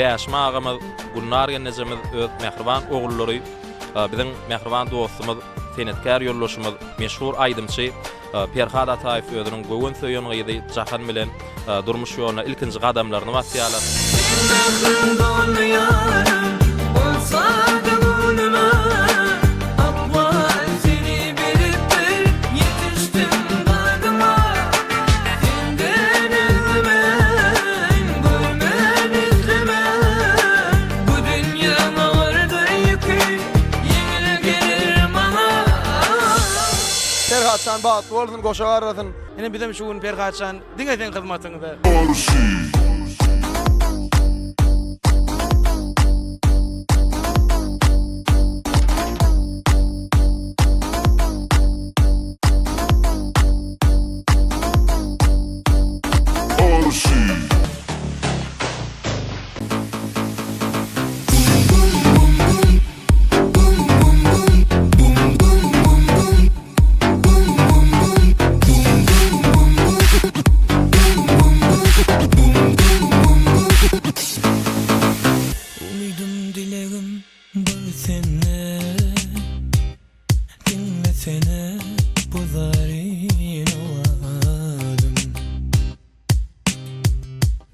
bäşme agamy Gulnar genejemiz öz mehriban ogullary, biziň mehriban dostumyz, senetkär ýollaşymyz, meşhur aýdymçy Perhad Ataýew özüniň göwün söýen gyýdy jahan bilen durmuş ýoluna ilkinji gadamlaryny wasýalar. Perhatçan baat boldun goşagarasın. Ene bizim şu gün Perhatçan diňeýän hyzmatyňyzda.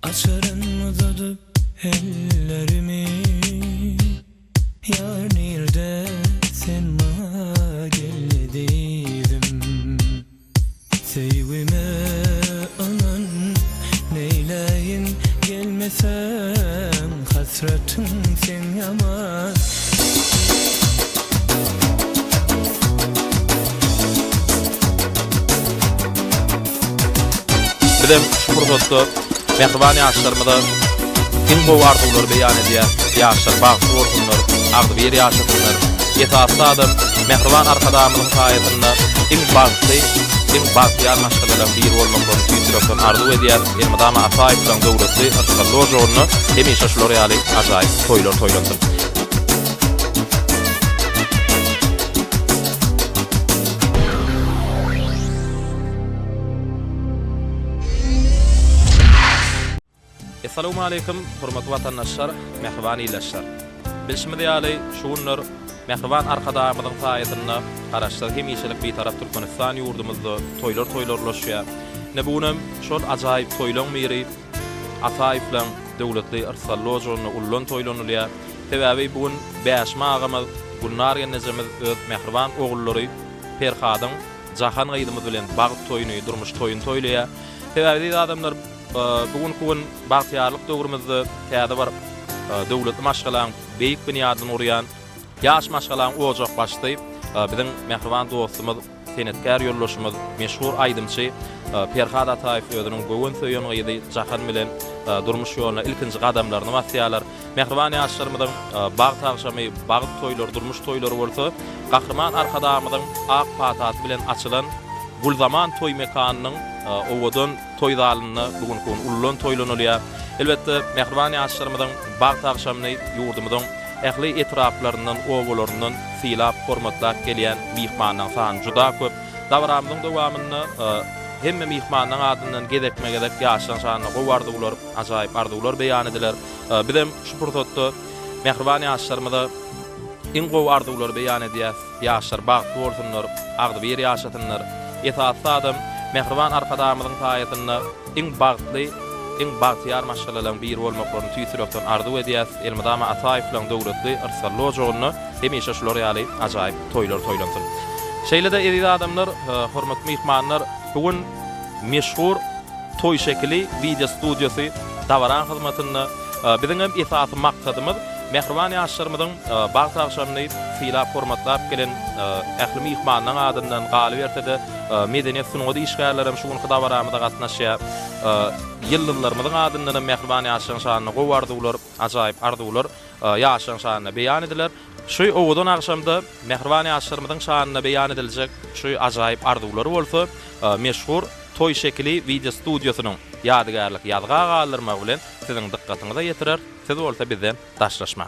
Açarın uzatıp ellerimi, yar nerede sen bana gel dedim. Sevgime anan neyleyim, gelmesen hasretin sen yaman. Bizim şu fırsatda mehriban ýaşlarymyza kim gowy arzuwlary beýan edýär, ýaşlar bagty bolsunlar, agdy bir ýaşatynlar. Ýetatly adam mehriban arkadamyň saýatynda iň bagty maşgalaryň biri bolmakdan tüýdürýän arzuw edýär. Elmadama Ataýew bilen döwletli arzuwlaryny hemişe şolary ýaly ajaýyp toýlandyr. Assalamu alaykum, hormatly watandaşlar, mehriban ýylaşlar. Bilşimiz ýaly şu günler mehriban arkadamyň saýatynda garaşlar hemişelik bir tarap Türkmenistan ýurdumyzda toýlarlaşýar. Ne bunym şol ajaýyp toýlan biri Ataýew bilen döwletli arsallojuny ullan toýlanylýar. Sebäbi bugun bäşme agamy Gulnar genejemiz öz mehriban ogullary Perhadyň jahan gyýdymyz bilen bagyt toýuny durmuş toýun toýlaýar. Sebäbi adamlar bugün bagtyarlyk döwrümizde täze bir döwletli maşgalaň beýik binýadan urýan ýaş maşgalaň ojak başlaýyp biziň mehriban dostumyz, senetkär ýollaşymyz, meşhur aýdymçy Perhad Ataýew özüniň göwün söýen gyýdy jahan bilen durmuş ýoluna ilkinji gadamlaryny wasýalar. Mehriban ýaşlarymyzyň bagyt agşamy, bagyt toýlary, durmuş toýlary bolsa, gahrman arkadamyzyň ak patat bilen açylan Gulzaman toy mekanynyň owadan toýdalyny bugün ullan toýlanylýar. Elbetde mehriban ýaşlarymyzyň bagyt agşamyny ýurdumyzyň ähli etraplaryndan, owalaryndan silap hormatlap gelýän mihmanyň sany juda köp. Dawramyň dowamyny hemme mihmanyň adyndan gedekme-gedek ýaşlan sanyny gowardy bular, ajaýyp arzuwlar beýan ediler. Bizim şu pursatda mehriban ýaşlarymyza iň gowy arzuwlary beýan edýär. Ýaşlar bagty bolsunlar, agdy bir ýaşatynlar. Ýetatly adam mehriban arkadamyň saýatynda iň bagtyar maşgalaryň biri bolmaklaryny tüýdürýän arzuw edýär. Elmadama Ataýew bilen döwletli arsallojuny hemişe şolary ýaly ajaýyp toýlandyr. Şeýle-de edýär adamlar, hormatly mehmanlar, bugün meşhur toy şekli video studiosy dawaran hyzmatyny biziň hem esasy maksadymyz mehriban ýaşlarymyzyň bagty agşamyny silap hormatlap gelen ähli mehmanyň adyndan galyp berdi. Medeniýet sunugy işgärlerim şu gün dawaramyda gatnaşýar. Ýyllarymyzyň adyndan mehriban ýaşlaryň şanyny gowardy bular, ajaýyp arzuwlar ýaşlaryň şanyny beýan ediler. Şu owadan agşamda mehriban ýaşlarymyzyň şanyny beýan ediljek şu ajaýyp arzuwlary bolsa, meşhur toy şekli video studiosynyň ýadygärlik ýadga galyrmak bilen siziň dikkatyňyza ýetirer. Siz bolsa bizden daşlaşma.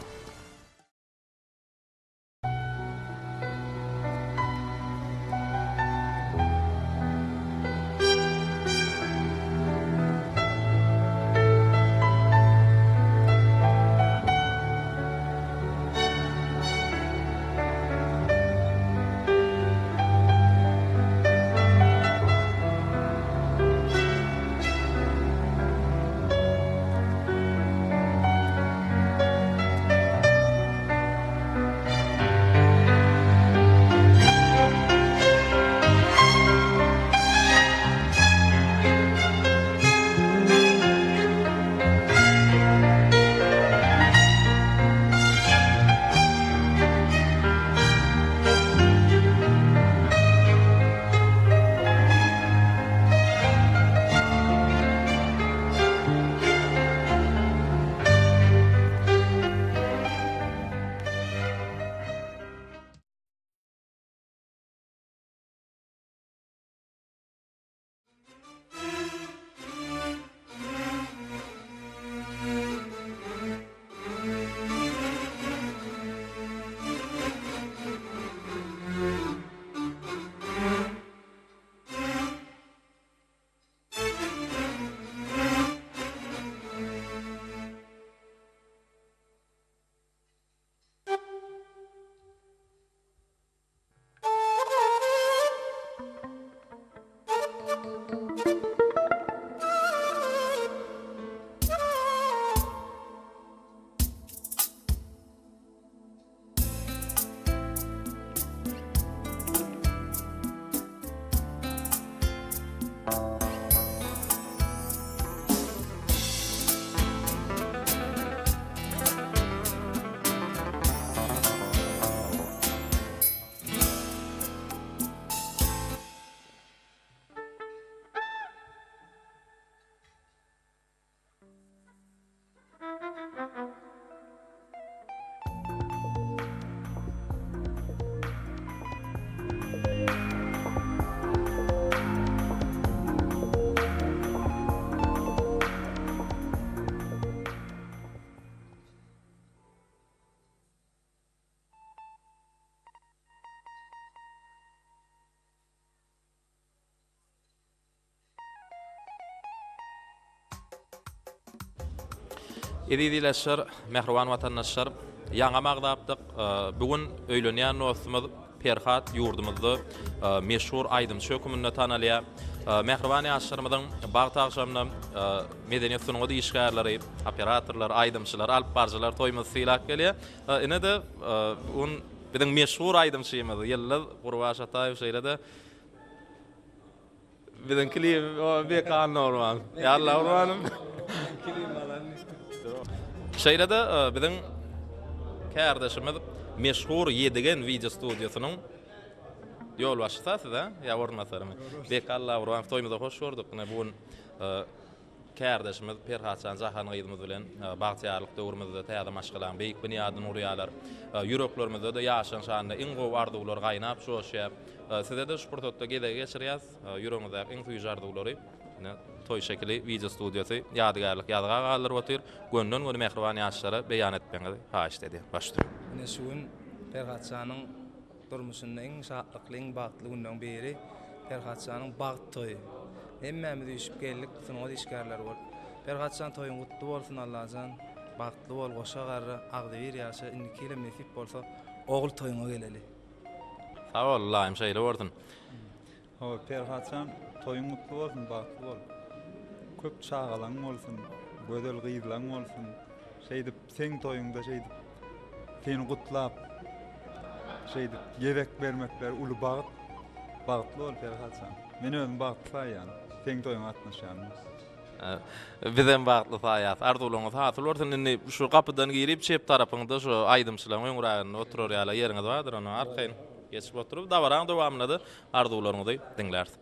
Edidileşler, mehriban vatandaşlar, yaňa magdapdyk. Bugün öýlenýän dostumyz Perhat ýurdumyzda meşhur aýdymçy hökümünde tanalýa. Mehriban ýaşlarymyzyň bag tagşamyna medeniýet sunugy işgärleri, operatorlar, aýdymçylar, alp barjylar toýmaz syýlak gelýär. Ine de un biziň meşhur aýdymçymyz ýyllap Gurbaş Ataýew şeýlede biziň klip bekan normal. Ýalla urmanym. Şeýlede biziň kardeşimiz meşhur Yedigen video studiosynyň ýol başçysy-da, ýa ornatary. Bekalla urman toýmyza hoş gördük. Bugün kardeşimiz Perhatçan Jahan Gydymyz bilen bagtýarlyk döwrümizde täze maşgalan beýik biniýadyny urýarlar. Yüreklerimizde de ýaşan şanly iň gowy arzuwlar gaýnap şoşýar. Size de şurtda gede geçirýäs. Yüreňizde iň suýy arzuwlary toy şekli video studiosy ýadgarlyk ýadga galyr otyr. Gönden göni mehriban ýaşlara beýan etmeňizi haýyş dedi. Başlaýar. Ine şuun Perhatçanyň durmuşynda iň şatlykly, iň bagtly günden beri Perhatçanyň bagt toýu. Hemmämiz düşüp geldik, sunugy işgärler bol. Perhatçan toýuň gutly bolsun Allahan, bagtly bol, goşa garry, agdyr ýaşa, indiki mesip bolsa, ogul toýuňa geleli. Sag ol, Allahym şeýle bolsun. Perhatçan toýuň gutly bolsun, bagtly bol. Köp çağalaň bolsun, gödel gyýylaň bolsun. Şeýdip seň toýuňda şeýdip seni gutlap şeýdip ýebek bermekler uly bagtly bol Perhatçan. Men özüm bagtly ýa-ni. Seň toýuň atnaşýanmys. Bizden bagtly saýat, arzuwlaryňyz hasyl bolsun. Indi şu kapydan girip çep tarapyňda şu aýdymçylaryň öňragyny oturar ýaly ýeriňiz bardyr, onu arkaýyn geçip oturup dawaraň dowamyny da arzuwlaryňyzy dinlersiz.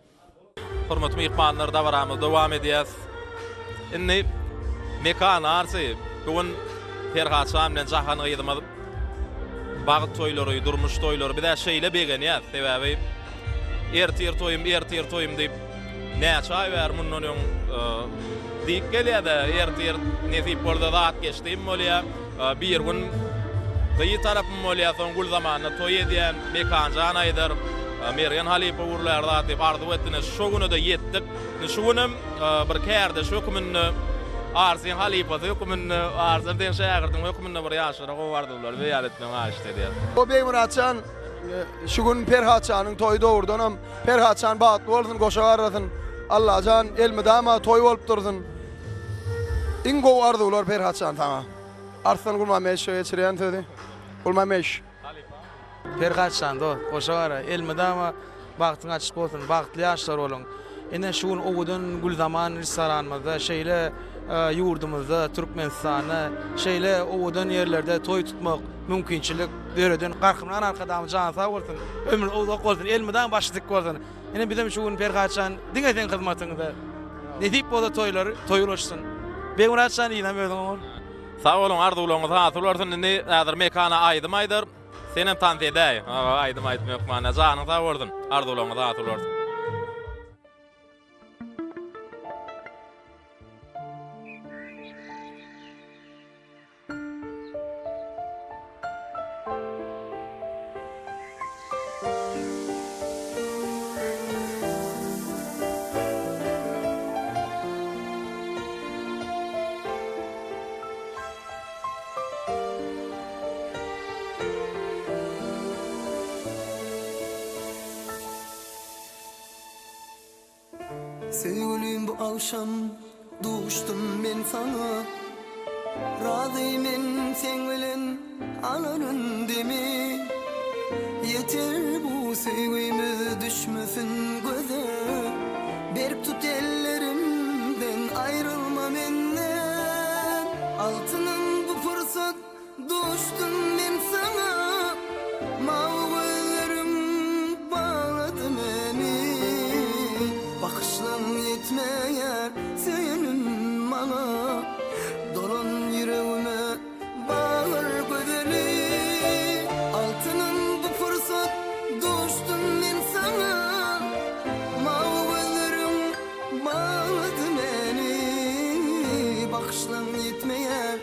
Hormatly mehmanlar, dawaramyz dowam edýäs. Indi mekan arsy bugün Perhatçan bilen Jahan Gydymyz bagt toýlary, durmuş toýlary bir de şeýle begenýär. Sebäbi ertir toýum diýip näçe ay ber mundan öň diýip gelýär-de ertir nesip bolda zat geçdim bolýar. Bir gün gyý tarapym bolýar, soň gul zamanyna toý edýän mekan Jahan aýdyr. Mergen Halipa urlarda diýip arzuw etdine şu güne de ýetdik. Şu günem bir kärde şu hökümünde Arsyn Halipa hökümünde arzdan şäherdiň hökümünde bir ýaşara gowardylar we ýaletme açdy diýer. O Beýmuratçan şu gün Perhatçanyň toýu dowrdanam Perhatçan bagtly bolsun, goşa garrasyn. Allahan elmidama toý bolup dursun. Iň gowy arzuwlar Perhatçan taňa. Arslan gulmameş geçirýän sözi. Gulmameş. Perhatçan do, goşa gara, elmidama bagtyň açyk bolsun, bagtly ýaşlar bolun. Ine şuun owudan gul zaman restoranymyzda şeýle ýurdumyzda Türkmenistana şeýle owudan ýerlerde toý tutmak mümkinçilik bereden garkymdan arkadam jan sag bolsun. Ömür owda bolsun, elmiden başlyk bolsun. Ine bizim şuun Perhatçan diňeýän hyzmatyňyzda nedip bola toýlary toýuluşsun. Beýmuratçan ýa-da mödüm. Sag bolun, arzuwlaryňyz hasyl bolsun. Indi häzir mekana aýdymaydyr. Senem tant edäý. Aýdym aýtmak mana janyň sag bolsun. Arzuwlaryňyz hasyl bolsun. Sevgilim bu akşam duştum men sana, razıymen sen bilen ananın demi. Yeter bu sevgimiz düşmesin göze, berip tut ellerimden ayrılma menden. Altının bu fırsat duştum men sana, mağlularım bağladı beni. Bakışlan yetmeyer senin bana, dolan yüreğime bağır gödeli. Altının bu fırsat düştüm ben sana, mağlularım bağladı beni. Bakışlan yetmeyer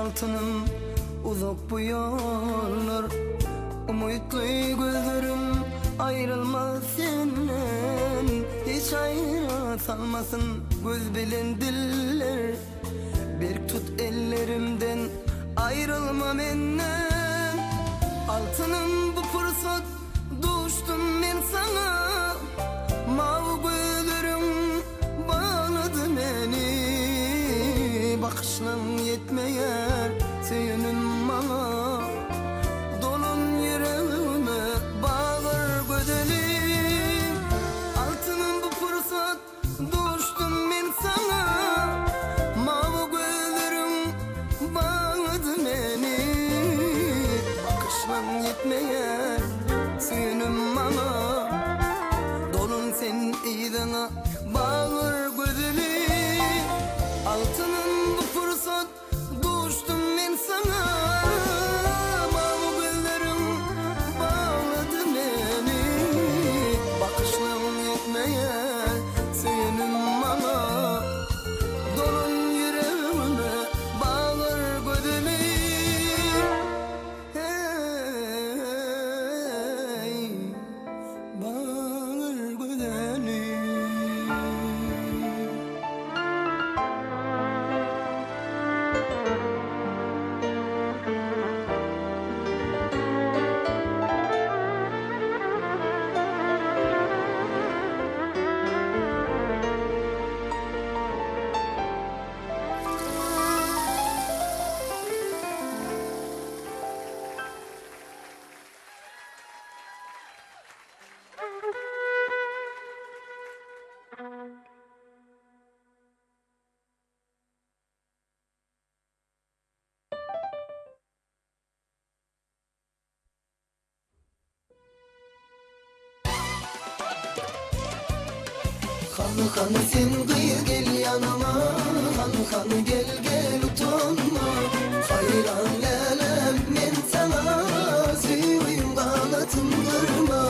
altınım uzak bu yollar. Umutlu gözlerim ayrılmaz senden, hiç ayrı salmasın göz bilen diller. Bir tut ellerimden ayrılma menden. Altınım bu fırsat düştüm ben sana. Mavi gözlerim bağladı beni. Bakışlan yetmeyer söyünüm bana. Dolun yüreğime bağır gödelim. Altınım bu fırsat düştüm ben sana. Mavi gözlerim bağladı beni. Bakışlan yetmeyer söyünüm bana. Dolun sen iyidana bağır gödelim. Altınım bu fırsat düştüm ben sana. Mavi gözlerim bağladı beni. Bakışlarım yetmeyen söyünüm bana. Dolun yüreğime bağır gödelim. Hey, bağır gödelim. Hanı hanı sen kıyı gel yanıma. Hanı hanı gel gel utanma. Hayran lelem men sana. Seveyim kanatım kırma.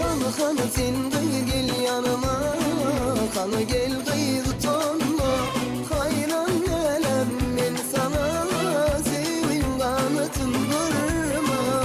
Hanı hanı sen kıyı gel yanıma. Hanı gel kıyı utanma. Hayran lelem men sana. Seveyim kanatım kırma.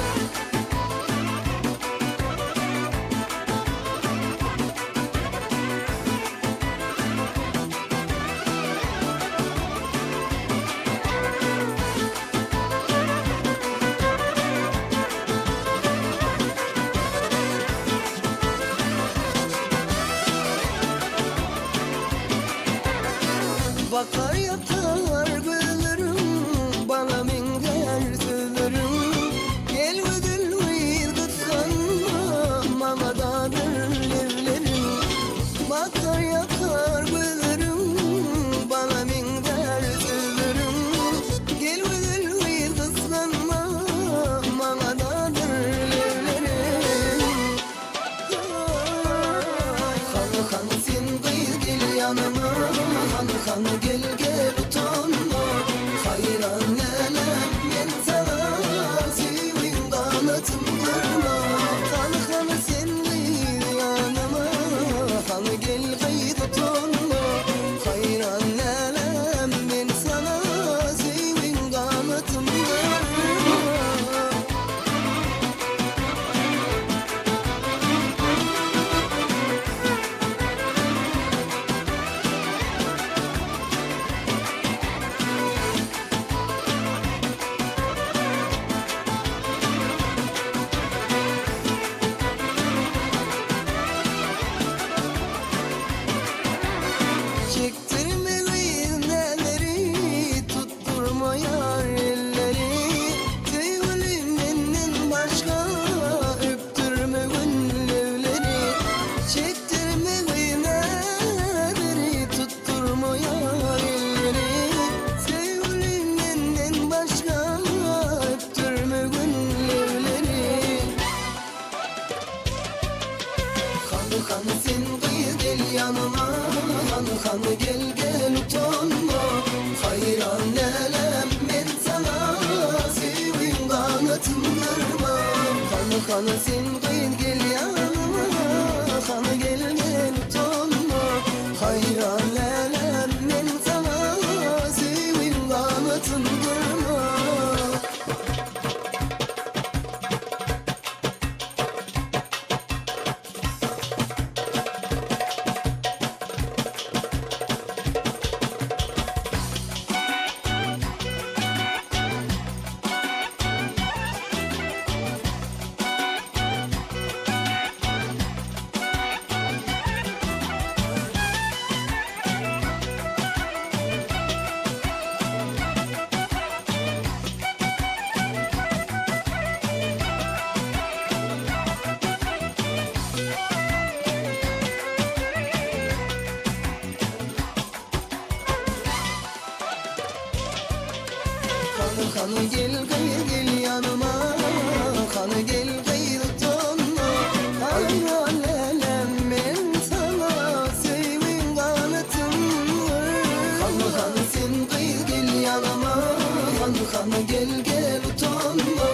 Bakar yatar gözlerim, bana minger sözlerim. Gel ödül kıskanma, mamadadır evlerim. Bakar yatar gözlerim, bana minger sözlerim. Gel ödül kıskanma, mamadadır evlerim. Hanı hanı sen kıyı gel yanıma. Hanı hanı gel gel utanma. Hayran lelem men sana. Seveyim kanatım kırma. Hanı hanı sen gel yanıma. Hanı gel gel utanma. Hayran lelem men sana. Seveyim kanatım kırma. Çektirme neleri, tutturma yar elleri. Sevgilim benden başka öptürme gönlevleri. Çektirme neleri, tutturma yar elleri. Sevgilim benden başka öptürme gönlevleri. Hanı hanı sen kıyı gel yanıma. Hanı hanı gel gel utanma. Hayran lelem men sana. Seveyim kanatım kırma. Hanı hanı sen kıyı gel yanıma. Hanı gel gel utanma. Hayran lelem men sana. Seveyim kanatım kırma. Hanı gel gel yanıma, hanı gel gel utanma. Hayran elem men sana sevin kanıtım var. Hanı sen gel yanıma, hanı gel gel utanma.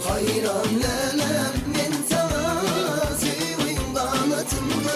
Hayran elem men sana sevin kanıtım var.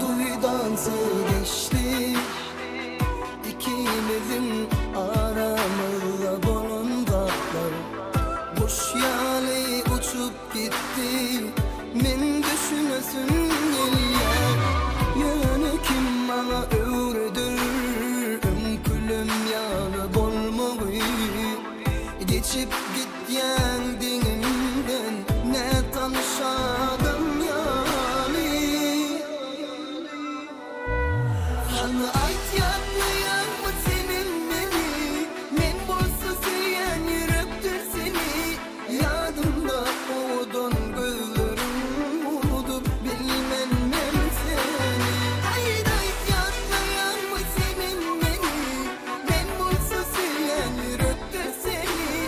Duydansı geçti ikimizin aramızda bolundaklar. Boş yali uçup gitti men düşünesin geliyor. Yönü kim bana öğredir külüm yalı bolmağı. Geçip gityen dinimden ne tanışadım yani. Hanı ayt yanlayan mı senin beni, men bolsa seyen yürektir seni. Yadımda oğudun gözlerim unutup bilmem ben seni. Haydi ayt yanlayan mı senin beni, men bolsa seyen yürektir seni.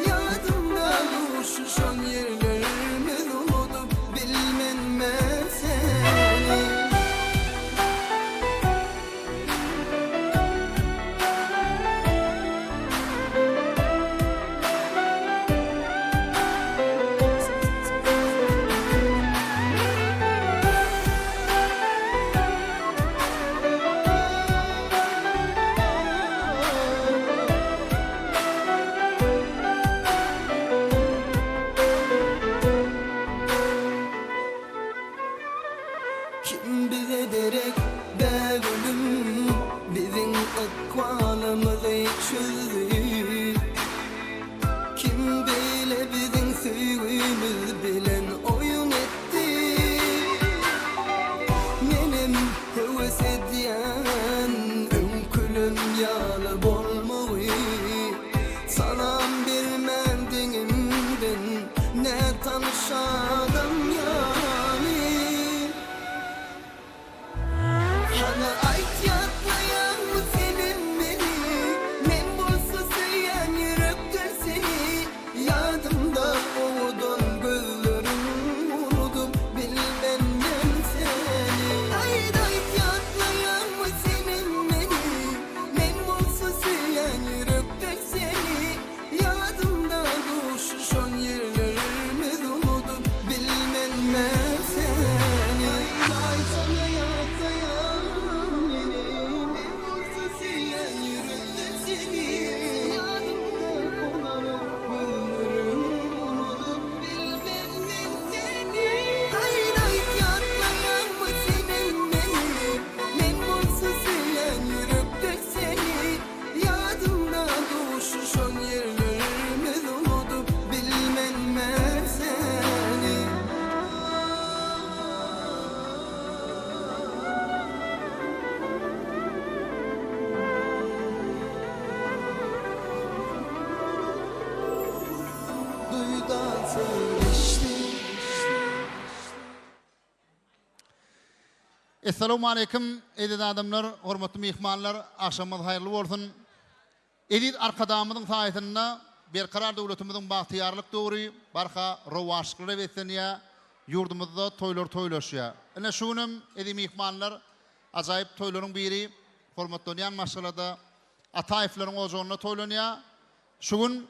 Yadımda uçuşan yerlerimiz unutup bilmem ben seni. Kim bize derek be gülüm, bizim akvalımızı çözdü. Kim bile bizim sevgimiz bilen oyun etti. Benim heves ediyen önkülüm yalı bolmağı. Salam bilmem dinimden ne tanışadım yani. Hanı ayt yatlayan mı senin beni, men bolsa seyen yürektir seni. Yadımda oğudun gözlerim unutup bilmem ben seni. Haydi ayt yatlayan mı senin beni, men bolsa seyen yürektir seni. Yadımda uçuşan yerlerimiz unutup bilmem ben seni. Ay sana yatlayan beni, men bolsa seyen yürektir seni. Yadımda olanıp gözlerim unutup bilmem ben seni. Haydi ayt yatlayan mı senin beni, men bolsa seyen yürektir seni. Yadımda uçuşan yerlerimiz unutup bilmem ben seni. Duydansın geçti. Assalamu alaikum edid adamlar, hormatly mehmanlar, akşamınız hayırlı bolsun. Edid arkadamyzyň saýatynda berkarar döwletimizin bagtyarlyk döwri barha rowaşlyk wetsenýä ýurdumyzda toýlar toýlaşýar. Ene şunum edid mehmanlar ajaýyp toýlaryň biri hormatlanýan maşgalada Ataýevleriň ojagyna toýlanýar. Şugun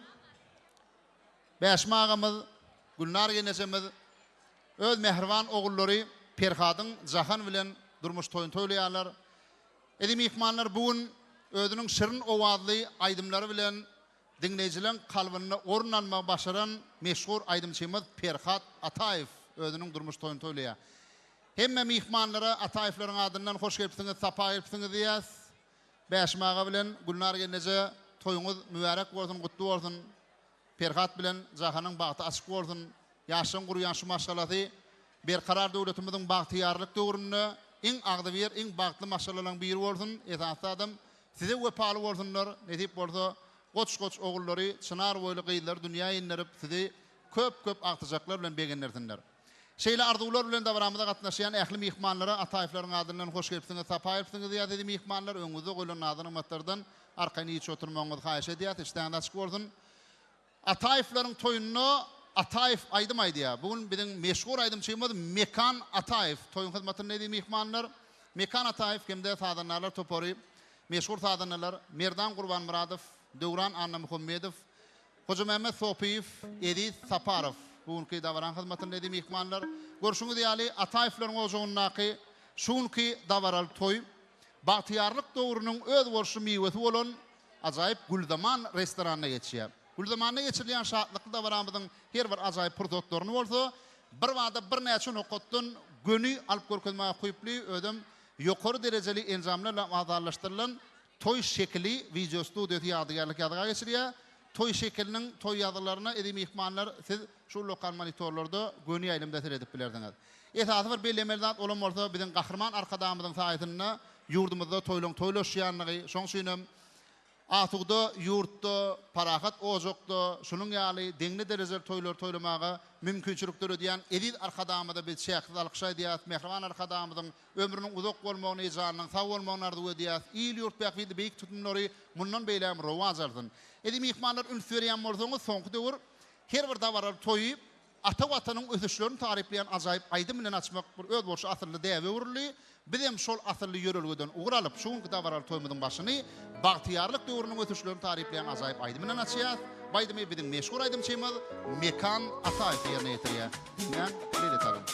Beşmağımız, Gülnar genesemiz, öz mehriban oğulları Perhadyň Jahan bilen durmuş toýun toýlaýarlar. Edi mehmanlar bugün özüniň şirin owazly aýdymlary bilen dinleýijileň kalbyna ornanma başaran meşhur aýdymçymyz Perhat Ataýew özüniň durmuş toýun toýlaýar. Hemme mehmanlara Ataýewleriň adyndan hoş gelipsiňiz, sapa gelipsiňiz diýäs. Beşmaga bilen Gülnar genese toýuňuz mübarek bolsun, gutly bolsun. Ferhat bilen Zahanyň bagty açyk bolsun, ýaşyň guruyan şu maşgalaty berkarar döwletimiziň bagtyarlyk döwründe iň agdy bir, iň bagtly maşgalalaryň biri bolsun. Esasy adam size wepaly bolsunlar, netip bolsa goç ogullary çınar boýly gyýlar dünýä inlerip sizi köp agtyjaklar bilen begenlerdiler. Şeýle arzuwlar bilen dawramyda gatnaşýan ähli mihmanlara Ataýevlaryň adyndan hoş gelipsiňiz, Tapaýevsiňiz diýýär mihmanlar öňüňizde goýulan adyny matlardan arkaňy hiç oturmagyňyzy haýyş edýär, işden açyk bolsun. Ataýevlaryň toýuny Ataýev aýdym aýdýar. Bugün biziň meşhur aýdym çyýmady Mekan Ataýev toýun hyzmatyny näde mihmanlar? Mekan Ataýev kimde sadanlar topary, meşhur sadanlar Merdan Gurban Muradow, Döwran Anna Muhammedow, Hoca Mehmet Sopiyev, Edis Saparov. Bugünkü davaran hyzmatyny näde mihmanlar? Görşüňiz ýaly Ataýevlaryň ojugynaky şunky davaral toý bagtyarlyk döwrüniň öz borşy miwesi bolan ajaýyp Guldaman restoranyna geçýär. Guldamanna geçirilen şahatlıklı davaramızın her bir acayip produktlarını olsa, bir vada bir näçe nokotun gönü alıp görkezmeye koyuplu ödüm yukarı dereceli enzamlarla azarlaştırılan toy şekli video stüdyosu yadıgarlık yadıgar geçiriyor. Toy şeklinin toy yadılarına edim ihmanlar siz şu lokal monitorlarda gönü yayılımda seyredip bilerdiniz. Esası var bellemelden olan olsa bizim kahraman arkadağımızın sayesinde yurdumuzda toylaşıyanlığı, son suyunum, Atugda, yurtda, parahat ozokda, şunun ýaly deňli derejer toýlar toýlamaga mümkinçilikler ödýän edil arkadamyda bir şähsiz alkyşa diýär, mehriban arkadamyzyň ömrüniň uzak bolmagyny, janynyň sag bolmagyny arzu edýär. İl yurt bäkbidi beýik tutumlary mundan beýlem rowaz alsyn. Edim mehmanlar ülferýän bolsaňyz soňky döwür her bir dawarar toýup ata watanyň ösüşlerini tarifleyen ajaýyp aýdym bilen açmak bir öz bolşy asyrly däwe urly. Bizim şol asyrly ýörelgeden ugralyp şuňky dawarar toýmydyň başyny bagtyarlyk döwrüniň ösüşlerini tarifleyen ajaýyp aýdym bilen açýar. Baýdymy biziň meşhur aýdym çyýmaz Mekan Ataýew ýerine ýetirýär. Diňen bile taýdan.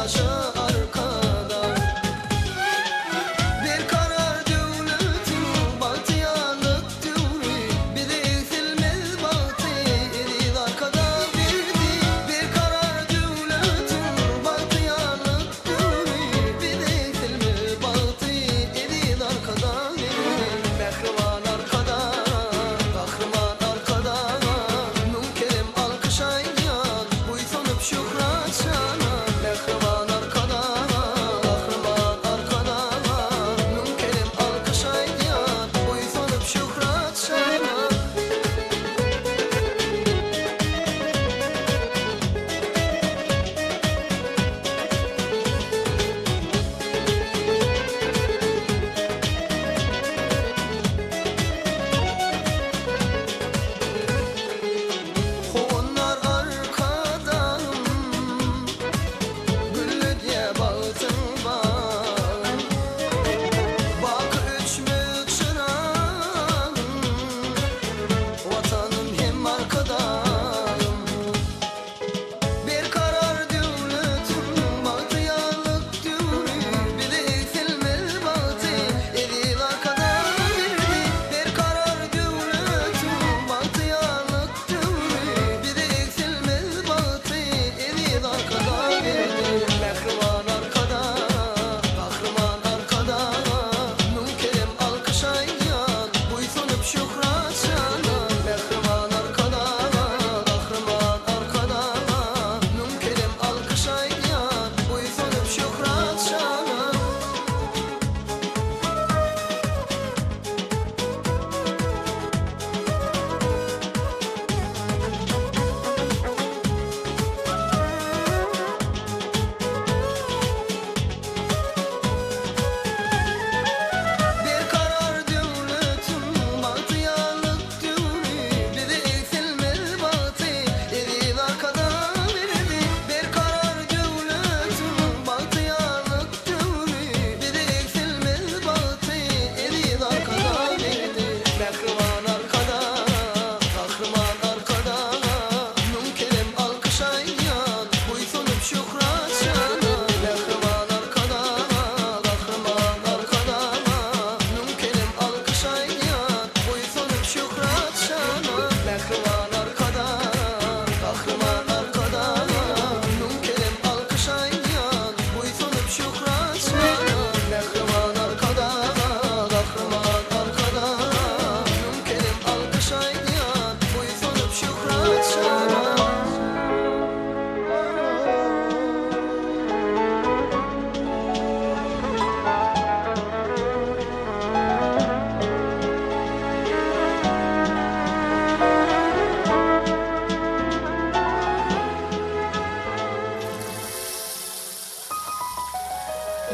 Yaşa arka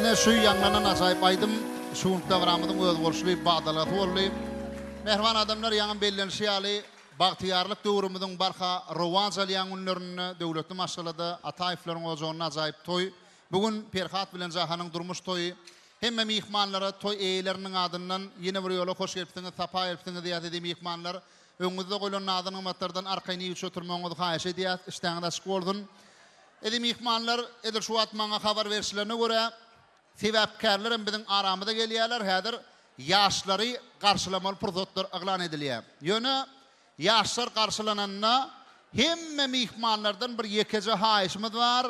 Ne şu yanlanan acayip aydım. Şuunluk davramıdın öz bolşuly bagdalatı bolly. Mehriban adamlar ýaňam bellenişi ýaly bagtiyarlyk döwrümüziň barha rowaj alýan günlerini döwletli masalada Ataýevlaryň ojagyna acayip toy. Bugün Perhat bilen Jahanyň durmuş toyu. Hemme mihmanlara toy eýleriniň adyndan ýene bir ýola hoş gelipsiňiz, sapa gelipsiňiz diýip edip mihmanlar öňüňizde goýulan adyny matardan arkaýny ýüç oturmaňyzy haýyş edýär. İştäňiz açyk boldun. Edip mihmanlar edir şu wagt maňa habar berişlerine görä sebäpkärler biziň aramyza gelýärler. Häzir ýaşlary garşylamaly pursatlar aglan edilýär. Ýöne ýaşlar garşylananna hemme mihmanlardan bir ýekeje haýyşymyz bar.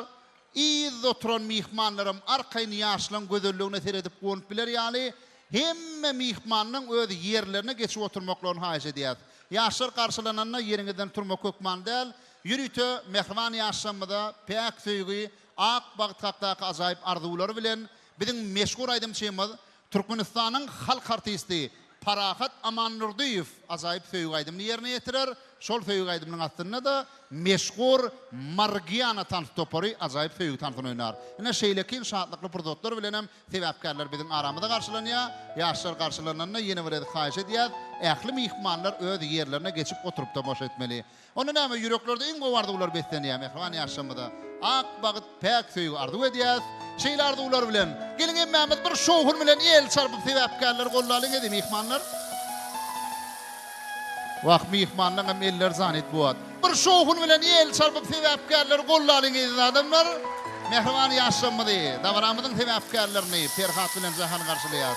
İz oturan mihmanlarım arkaýny ýaşlaryň gözelligine seredip goňup biler ýaly hemme mihmanyň öz ýerlerine geçip oturmaklaryny haýyş edýär. Ýaşlar garşylananna ýeriňizden turmak hökman däl. Ýürüte mehriban ýaşlamyda pek söýgi ak bagtaqdaky ajaýyp arzulary bilen biziň meşhur aýdymçymyz Türkmenistanyň halk artisti Parahat Amanurdiýew ajaýyp söýgi aýdymny ýerine ýetirer. Şol söýgi aýdymyň aslynda da meşhur Margiana tanıt topary ajaýyp söýgi tanıtyny oýnar. Ine şeýlekin şahatlykly pursatlar bilen hem sebäpkärler biziň aramyzda garşylanýar. Ýaşlar garşylananna ýene bir haýyş edýär. Ähli mihmanlar öz ýerlerine geçip oturup tamaşa etmeli. Onu näme ýüreklerde iň gowardy ular beslenýär mehriban ýaşamyda. Ak bagyt pek söýgi arzu edýär. Şeýlerde ular bilen gelin emmämiz bir şowhun bilen el çarpyp sebäpkärler gollalyň edip mihmanlar. Wagt mihmanlaryň hem eller zanet bolat. Bir şowhun bilen el çarpyp sebäpkärler gollalyň edip adamlar mehriban ýaşamydy. Davaramyzyň sebäpkärlerini Perhat bilen Jahan garşylaýar.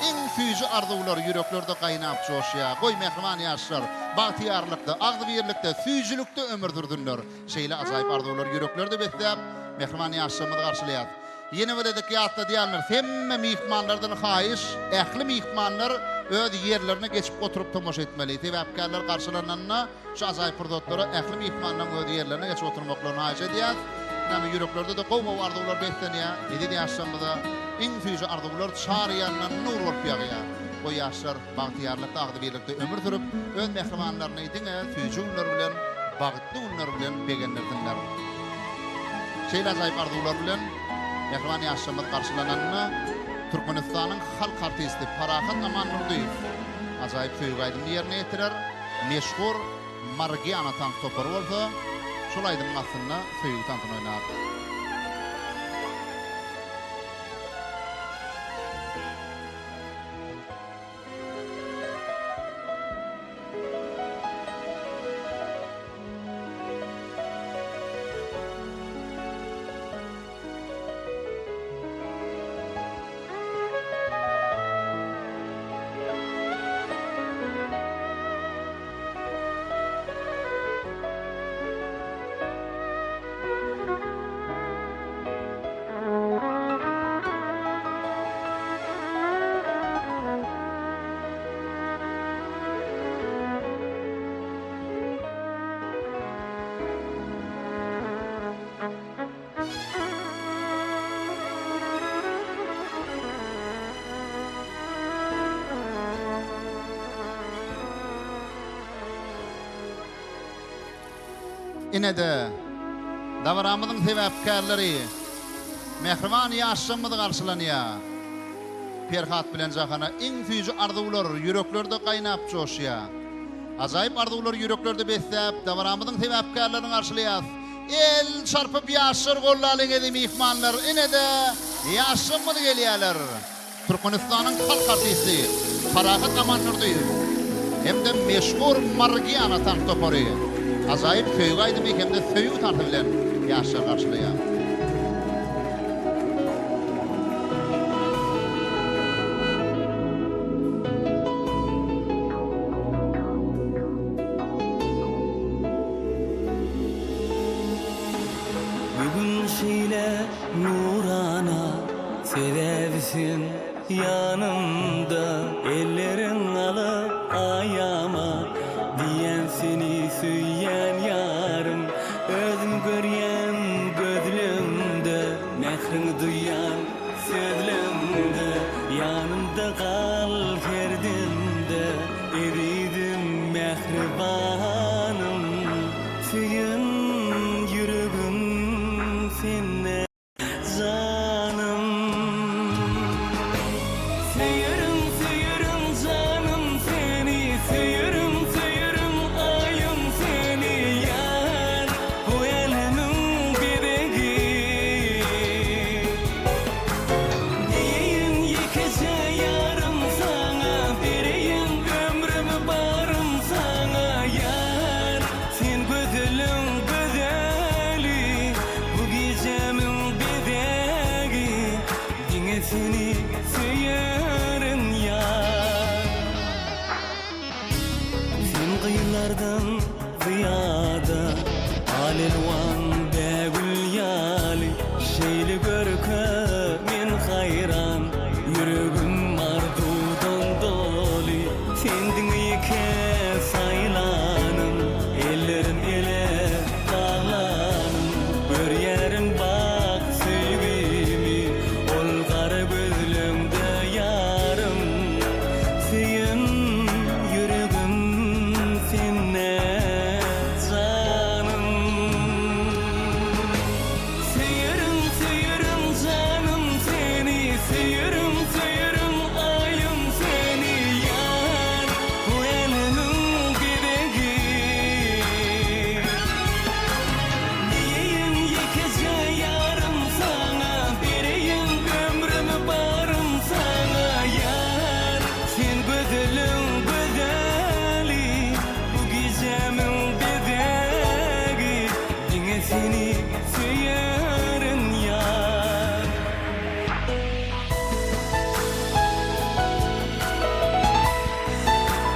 Iň füýji arzuwlar ýüreklerde gaýnap joşýar. Goý mehriban ýaşlar bagtiyarlykda, agdybirlikde, füýjilikde ömür sürdüler. Şeýle ajaýyp arzuwlar ýüreklerde betlep mehriban ýaşamyzy garşylaýar. Yine bir dedik ýatda diýenler, hemme mihmanlardan haýyş, ähli mihmanlar öz ýerlerine geçip oturup tamaşa etmeli. Sebäpkärler garşylananna şu ajaýyp purdotlary ähli mihmanlaryň öz ýerlerine geçip oturmaklaryny haýyş edýär. Näme ýüreklerde de gowy arzuwlar beslenýär. Dedi ýaşamyda iň füýji arzuwlar çar ýandan nur bolup ýagýar. O ýaşlar bagtiyarlykda agdybirlikde ömür sürüp öz mehribanlaryny diňe füýji günler bilen bagtly günler bilen begenlerdiler. Şeýle ajaýyp arzuwlar bilen mehriban ýaşamyz garşylananna Türkmenistanyň halk artisti Parahat Amanurdiýew ajaýyp söýgi aýdymny ýerine ýetirer. Meşhur Margiana tanıt topary bolsa, şol aýdymyň aslynda söýgi tanıtyny oýnar. Ine de davaramyzyň sebäpkärleri mehriban ýaşamyzy garşylanýar. Perhat bilen Jahana iň füýji arzuwlar ýüreklerde gaýnap joşýar. Ajaýyp arzuwlar ýüreklerde beslep davaramyzyň sebäpkärlerini garşylaýar. El çarpyp ýaşar gollalyň edip mihmanlar ine de ýaşamyzy gelýärler. Türkmenistanyň halk artisti Parahat Amanurdiýew hem de meşhur Margiana tanıt topary ajaýyp söýgi aýdymy hem de söýgi tanıty bilen ýaşlar garşylaýar. Bugün şeýle nurana serebisin yanımda ellerin alıp ayama diyen seni süýýän ýarym özüm görýän gözlümde mehrini duýan sözlümde yanımda kal herdimde eridim mehribanım süýün yüregim senne zanım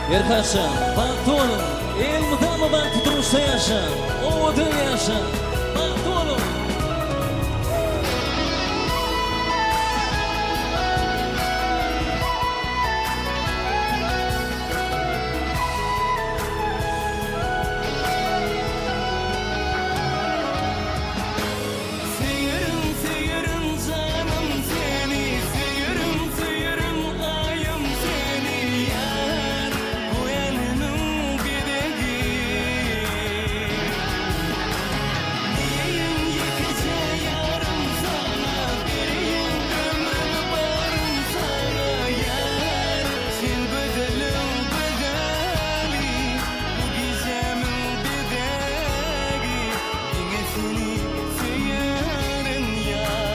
Perhaçan, baktı olun. El mıdamı baktı duruşta yaşa. O da yaşa. Baktı olun. Seyerim, seyerim canım seni. Seyerim, seyerim ayım seni. Yar, bu elinin bedeli. Diyeyim yekece yarım sana. Vereyim ömrüm barım sana. Yar, sen bedelim bedeli. Bu gizemin bedeli. Yine seni seyerim yar.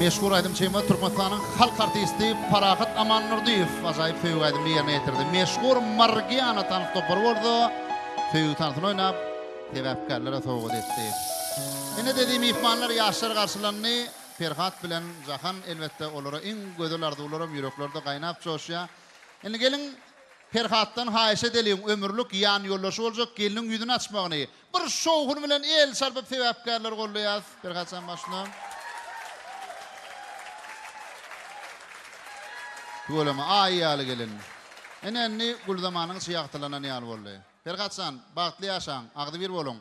Meşhur Aydym Çeýmez Türkmenistanyň halk artisti Parahat Aman Nurdiýew ajaýyp feýük aýdymly ýerine ýetirdi. Meşhur Margiana tanyp topar boldy. Feýük tanytyny oýnap, tebäpkärlere sowgat etdi. Ene dediğim ihmanlar ýaşlar garşylandy. Ferhat bilen Jahan elbetde olara iň gözel arzuwlarym ýüreklerde gaýnap joşýa. Ene gelin Ferhatdan haýyş edelim ömürlük ýan ýollaşy boljak geliniň ýüzüni açmagyny. Bir şowhun bilen el sarpyp tebäpkärler gollaýar. Ferhat sen başla. Tuğlama ayyalı gelin. Enenni gul zamanın siyahtılanan yal boldy. Ferhatsan, bagtly ýaşaň, agdy bir bolun.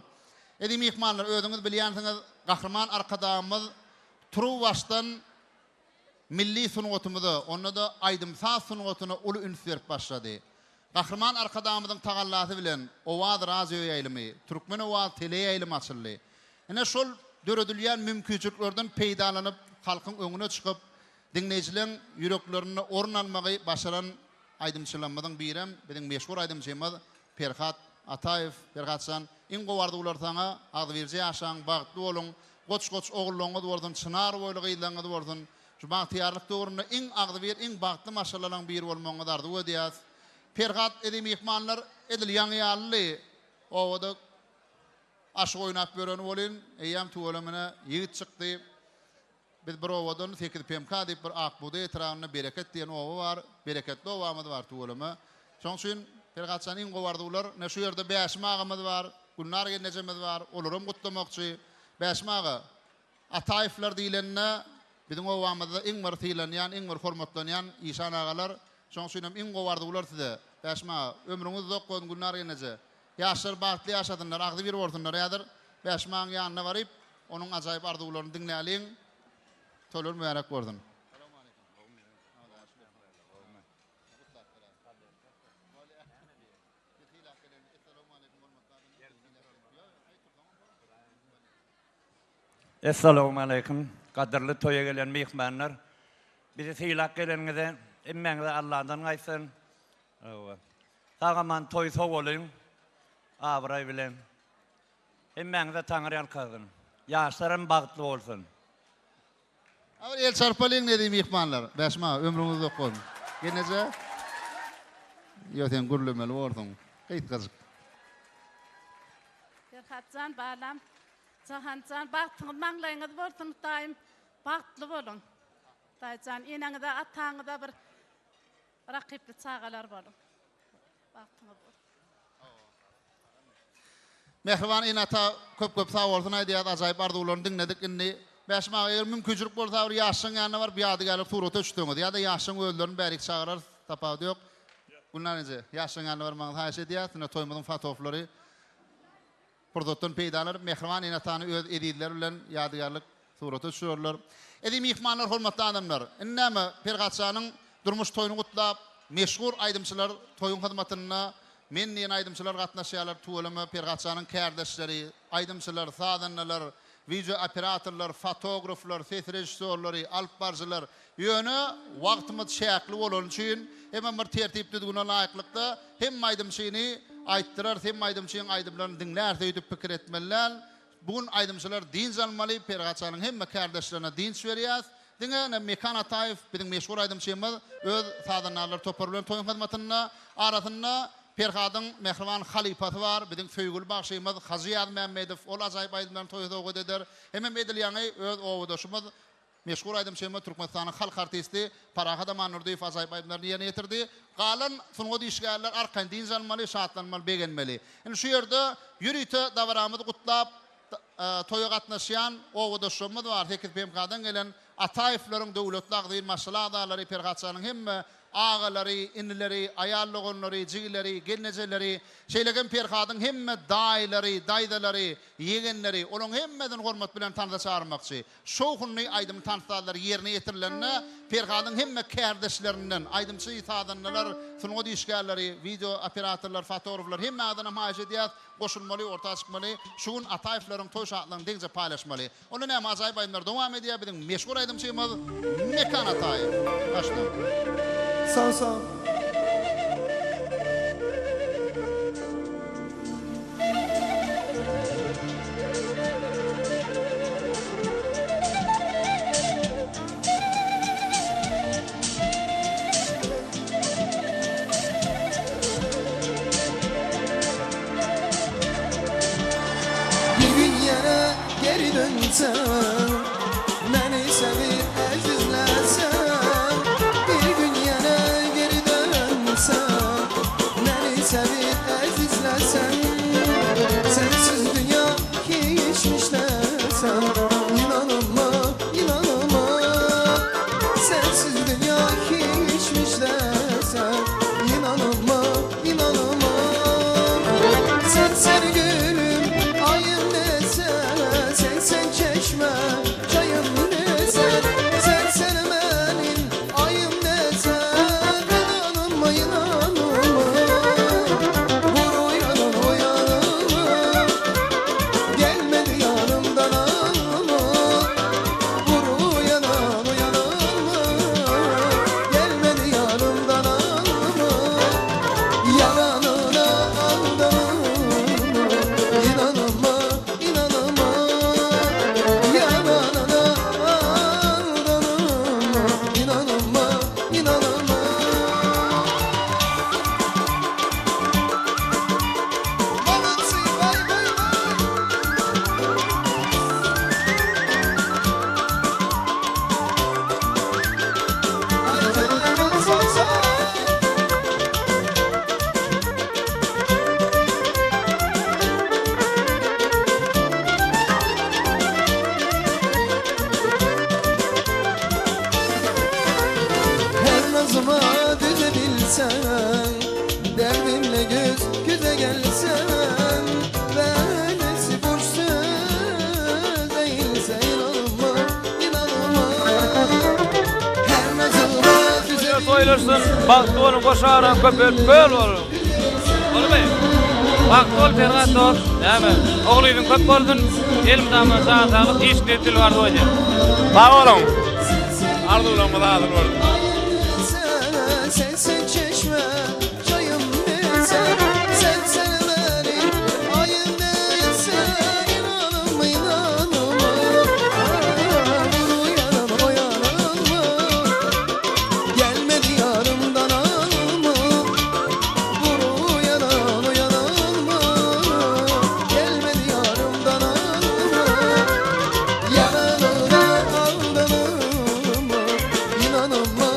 Edim ihmanlar ödüňiz bilýänsiňiz, gahrman arkadamyz Turu baştan milli sungatymyzy, onda da Aydymsa sungatyna uly üns berip başlady. Gahrman arkadamyzyň tagallasy bilen owaz radio ýaýlymy, türkmen owaz tele ýaýlymy açyldy. Ene şol döredilýän mümkinçiliklerden peýdalanyp halkyň öňüne çykyp dinleyijilerin yüreklerini ornanmagy başaran aydymçylarymyň birem, biziň meşhur aydymçymyz Ferhat Ataýew. Ferhatsan, iň gowardylar saňa ady berje ýaşaň, bagtly bolun, goç-goç ogullaňyz bolsun, çınar boýly gyýlanňyz bolsun. Şu bagtyarlyk döwründe iň agdy bir, iň bagtly maşallalaryň biri bolmagyny dardy ödýäs. Ferhat edim ihmanlar edilýän ýaly, owada aşyk oýnap beren bolyn, eýem tuwalamyna ýigit çykdy. Biz bir owadan 8 PMK diýip bir akbuda etrawyna bereket diýen owa bar, bereketli owamyz bar tuwalamy. Şoň üçin Ferhatsan iň gowardylar, ne şu ýerde Bäşmagymyz bar, Gulnar genejemiz bar, olaram gutlamakçy. Bäşmagy Ataýewler diýilenne biziň owamyzda iň bir tiýlenýän, iň bir hormatlanýan İşan agalar. Şoň üçin iň gowardylar size. Bäşmagy ömrüňiz zok bolsun Gulnar geneje. Ýaşlar bagtly ýaşadynlar, agdy bir bolsunlar ýadyr. Bäşmagyň ýanyna baryp, onuň ajaýyp arzuwlaryny dinläliň. Tolur mübarek gördüm. Assalamu alaykum. Qadirli toya gelen mehmanlar. Bizi hilak geleniňize emmeňize Allahdan gaýsyn. Sagaman toy sowolun. Abray bilen. Emmeňize taňry ýalkazyn. Ýaşlarym bagtly bolsun. Awal el çarpalyň dediğim ihmanlar. Bäşma ömrüňiz zok bolsun. Geneje ýöten gurlemeli bordun. Gaýt gazyk. Ferhatjan balam, Jahanjan bagtyňyz maňlaýyňyz bolsun daim bagtly bolun. Daýjan eneňizde ataňyzda bir rakipli çagalar bolun. Bagtyňyz bolsun. Mehriban inata köp sağ bolsun aýdýar, ajaýyp arzuwlaryny dinledik indi. Bäşma eger mümkinçilik bolsa bir ýaşyň ýanyna bar, bir ýadygarlyk surat öçdüňiz. Ýa-da ýaşyň öldürini bärik çagarar, tapady ýok. Bunlar nece? Ýaşyň ýanyna barmagyny haýyş edýär, şuna toýmadyň fatoflary. Purdotdan peýdalar, mehriban inatany öz edildiler bilen ýadygarlyk surat öçürler. Edim ihmanlar, hormatly adamlar. Innäme Ferhatçanyň durmuş toýuny gutlap, meşhur aydymçylar toýun hyzmatyna men diýen aydymçylar gatnaşýarlar, tuwalamy Ferhatçanyň kärdeşleri, aydymçylar, sadanlar, video operatorlar, fotograflar, ses rejissörleri, alp barjylar ýöne wagtymyz şäkli bolan üçin hem bir tertipli düzgün laýyklykda hem aýdymçyny aýtdyrar, hem aýdymçyň aýdymlaryny dinlär, söýdüp pikir etmeliler. Bugün aýdymçylar dinç almaly, Perhatçanyň hemme kardeşlerine dinç berýär. Diňe Mekan Ataýew biziň meşhur aýdymçymyz öz sadanlarly toparlayan toýun hyzmatyna arasynda Perhatyň Mehriban halifasy bar, biziň söýgül bagşymyz Hazyýat Mämmedow, ol ajaýyp aýdymlaryny toýup eder. Hem medalýany öz owudaşymyz meşhur aýdymçymy Türkmenistanyň halk artisti Parahat Amanurdiýew ajaýyp aýdymlaryny ýene ýetirdi. Galan sunugy işgärler arkan din zalmaly, şatlanmaly, begenmeli. Indi şu ýerde ýürüýte dawramyzy gutlap toýa gatnaşýan owudaşymyz bar. Tekil PMK'dan gelen Ataýewlaryň döwletli agdyr maslahatçylary Perhatçanyň hemme ağaları, inlileri, ayarlıgonları, jigileri, gelnejeleri, şeylegen Perhatyň hemme daýlary, daýdalary, yegenleri, olaň hemmeden hormat bilen tanıda çağırmakçy. Şoğunny aýdym tanıtlar ýerine ýetirilenle Perhatyň hemme kardeşlerinden, aýdymçy ýetadanlar, sunugy işgärleri, video operatorlar, fotograflar hemme adana maýjediýat goşulmaly, ortaga çykmaly. Şuň Ataýewlaryň toý şatlaryny deňje paýlaşmaly. Onu näme ajaýyp aýdymlar dowam edýär biziň meşhur aýdymçymyz Mekan Ataýew. Başla. Sağ sağ. Bir gün yere geri dönsem, beni sevip ezizlersen, bir gün yere geri dönsem, beni sevip ezizlersen, sensiz dünya hiçmiş desem, inanılma, inanılma, sensiz dünya hiçmiş desem, inanılma, inanılma, sen gülüm, ayım desen, sen çeşme, çayım desen, sen benim ayım desen, inanılma, inanılma, vur uyanılma, gelmedi yanımdan alma, vur uyanılma, gelmedi yanımdan alma, yalanına aldanma, inanılma, inanılma, yalanına aldanma, inanılma, inanılma. Balıkçı vay vay vay. Haydi sağ sağ. Her nazıma düzebilsen, derdimle göz göze gelsen, böylesi boş söz değilse inanılma, inanılma. Her nazıma düzebilsen, Toýlaşsyn, bagty bolun, goşaran, köpek, göl bolun. Bolmy? Bagty bol Perhat dost, näme? Oglyň köp boldun, elimdäme saňaly işli dil bar doýdy. Sag bolun. Ardulan mıladır bolun. sen çeşme, çayım desen, sen benim ayım desen, inanılma, inanılma, vur uyanılma, uyanılma, gelmedi yarımdan alma, vur uyanılma, uyanılma, gelmedi yarımdan alma, yalanına aldanma, inanılma,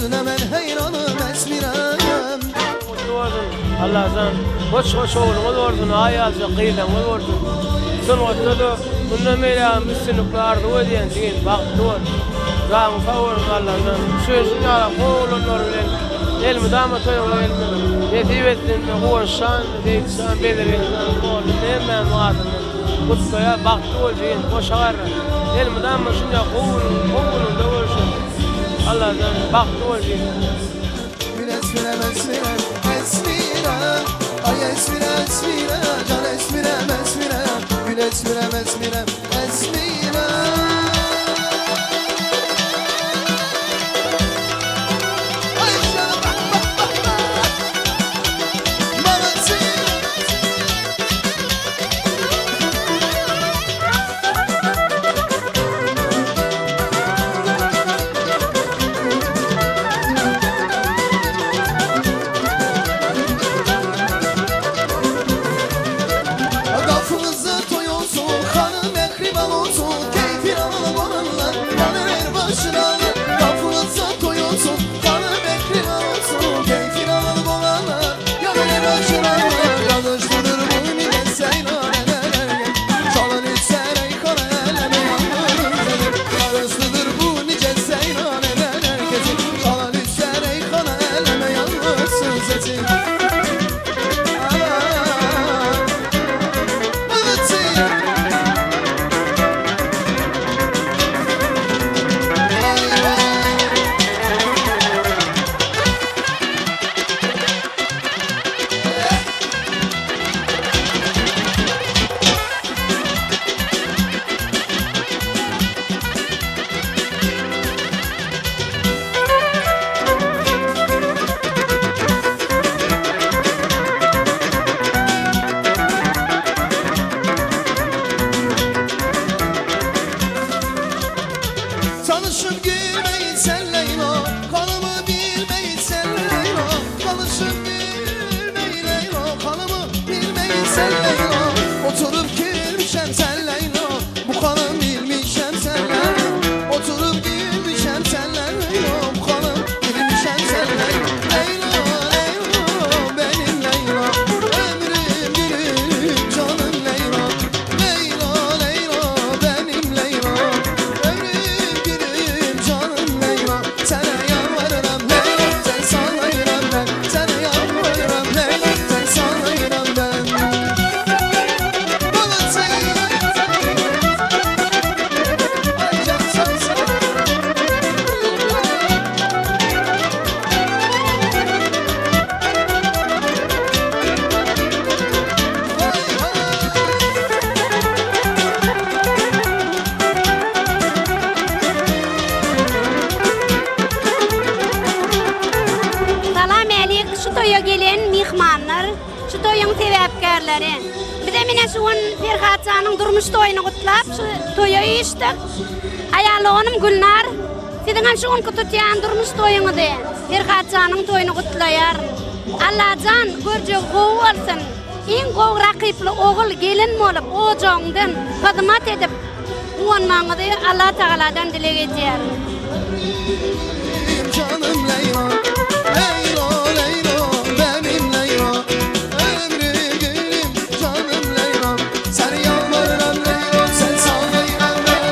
gözüne men heyranım esmirem. Mutlu olsun Allah'tan. Hoş oğlumuz olsun, ayazı kıyılamız olsun. Son ottadı, bundan meyleğin üstünlükle ardı ödeyen sigin, baktı olsun. Zağın favurun Allah'tan. Sözün ala oğlunlar bilen, elmi damat oyun elmi. Yetib ettin, koğuşan, deyitsan, belirinsan, oğlum, hemen muadını. Kutluya baktı olsun, koşağır. Elmi damat şunca oğlun da olsun. Allah'tan baktı olsun. Esmirem, esmirem, esmirem. Ay esmirem, esmirem, can esmirem, esmirem. Gül esmirem, esmirem, esmirem. Ay canım bak bak bak bak. Babası. Kafınızı toy olsun, hanım ekriban olsun, keyfin alalım olanlar, yanı ver başına. Kafınızı toy olsun, hanım ekriban olsun, keyfin alalım olanlar, yanı ver başına. Kalıştırır bu millet seyran edeler, çalın içser ey kara eleme yanlarım senin. Kalıştırır bu nice seyran edeler, çalın içser ey kara eleme yanlarsın sesin. Tanışıp gülmeyin sen Leyla, kanımı bilmeyin sen Leyla. Tanışıp gülmeyin Leyla, kanımı bilmeyin sen Leyla. Oturup gülmüşem sen Leyla, bu kanım bilmişem sen Leyla. Oturup gülmüşem sen Leyla, bu kanım bilmişem sen Leyla. Leyla, Leyla, benim Leyla, ömrüm gülüm canım Leyla. Leyla, Leyla, benim Leyla, ömrüm gülüm canım Leyla. Sana yalvarırım Leyla, sen sanayırım ben. Sana yalvarırım Leyla, sen sanayırım ben. Babası. Ay can sen sen. Salam alik, şu toya gelen mihmanlar, şu toyun sebepkarları. Bir de mine şuun Ferhatcanın durmuş toyunu kutlap, şu toya iştik. Ayaloğunum Gülnar, sizin hem şuun kututyan durmuş toyunu de. Ferhatcanın toyunu kutlayar. Allah can, görce goğu olsun. En goğu rakipli oğul gelin olup, o joğundan hizmet edip, onmanı de Allah Teala'dan dile geçer. Canım Leyla, Leyla, Leyla, benim Leyla, ömrüm gülüm canım Leyla. Sen yalvarırım Leyla, sen sanayırım ben.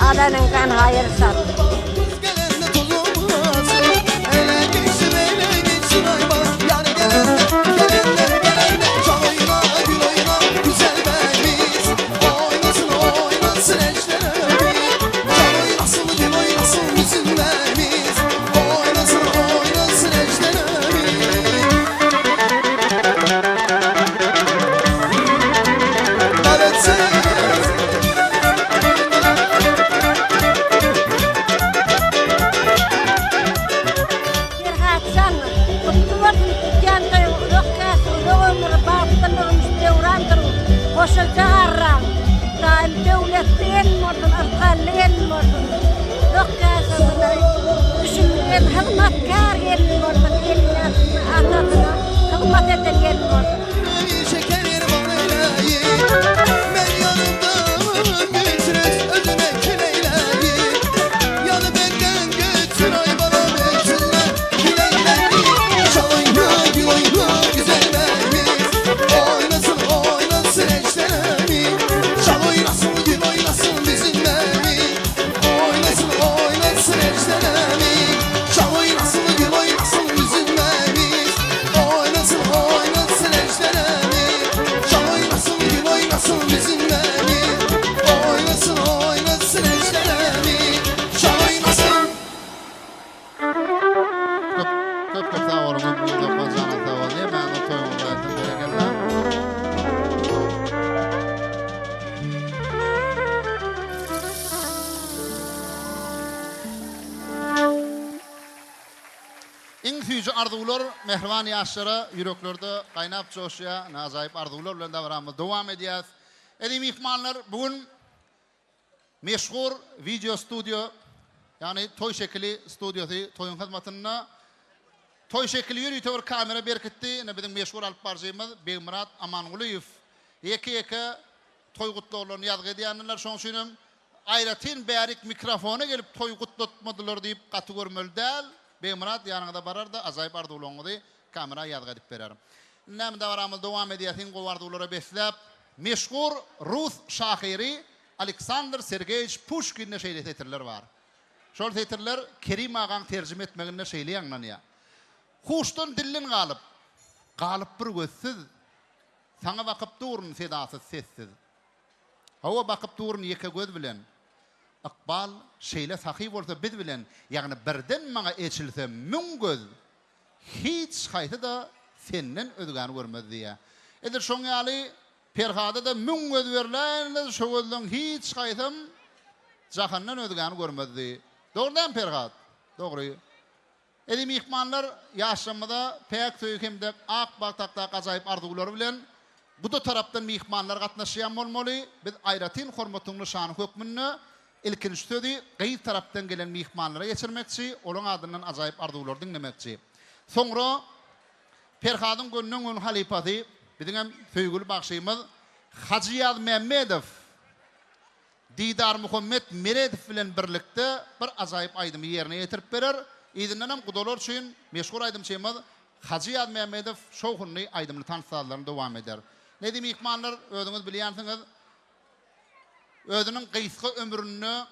Adanın kan hayır sat. Gelende toz olmaz, ele geçsin ay bana. Yani gelende, can oyna, gül oyna, güzel beyimiz. Oynasın, oynasın eşlerimiz. Can oynasın, gül oynasın, bizim beyimiz. Oynasın, oynasın eşlerimiz. Evet sen. hem hizmetkar gelin olsun, eline atasına hizmet eden gelin olsun. Şeker var eyleyin, ben yanımda götürüz özüne küleyleyin. Yanı benden götür ay bana mecunla küleyleyin. Şalayla gül oyna güzellerimiz, oynasın oynasın eşlerimiz. Şal oynasın gül oynasın bizim evimiz, oynasın oynasın eşlerimiz. Şal oynasın gül oynasın bizim evimiz, oynasın oynasın eşlerimiz. Şal oynasın gül oynasın bizim evimiz, oynasın oynasın eşlerimiz. Şal oynasın. Köp sağ olun. Dokman canı sağ olun. Ben de toyumdaydım. Bereketler. İň süýji arzuwlar, mehriban ýaşlara ýüreklerde gaýnap joşýa, nazaýyp arzuwlar bilen dowam edýäs. Edi mihmanlar, bugün meşhur video studio, yani toy şekli studiosy, toyun hyzmatyna toy şekli ýürüýte bir kamera berkitdi. Ne bizim meşhur alyp barjymyz Begmurat Amanguliýew. Eki toy gutlaglaryny ýazgy edýänler, şoň üçin aýratyn bärik mikrofona gelip toy gutlatmadylar diýip gaty görmeli. Begmurat ýanyňda barar da azaýyp arzuwlaňyzy kamera ýazgy edip berer. Näme baramyz dowam edýäsiň gowy arzuwlara beslep meşhur Rus şahyry Aleksandr Sergeyevich Pushkinne şeýle tetirler bar. Şol tetirler Kerim agaň terjime etmegine şeýle ýaňlanýar. Huşdan dillin galyp bir gözsiz, sana bakyp durun sedasyz sessiz. Hawa bakyp durun ýeke göz bilen. Akbal şeýle sahy bolsa biz bilen, ýagny birden maňa eçilse müň göz, hiç haýsy da senden özgäni görmez diýär. Edir şoň ýaly Perhada da müň göz berler, şo gözden hiç haýsym jahandan özgäni görmezdi. Dogrydan Perhat? Dogry. Edi mihmanlar ýaşamyda pek söýkemde ak baktakda gazaýyp arzuwlary bilen bu da tarapdan mihmanlar gatnaşýan bolmaly. Biz aýratyn hormatyny şany hökmünde ilkinji sözi gaýy tarapdan gelen mihmanlara geçirmekçi, olaň adyndan ajaýyp arzuwlary dinlemekçi. Soňra Perhadyň gönünden gön halipasy biziň hem söýgüli bagşymyz Hacıyaz Mehmedow Didar Muhammed Meredow bilen birlikde bir ajaýyp aýdymy ýerine ýetirip berer. İzinden hem gudolar üçin meşhur aýdymçymyz Hacıyaz Mehmedow şowhuny aýdymly tanysalaryny dowam eder. Nedim mihmanlar özüňiz bilýänsiňiz, özüniň gysga ömrüni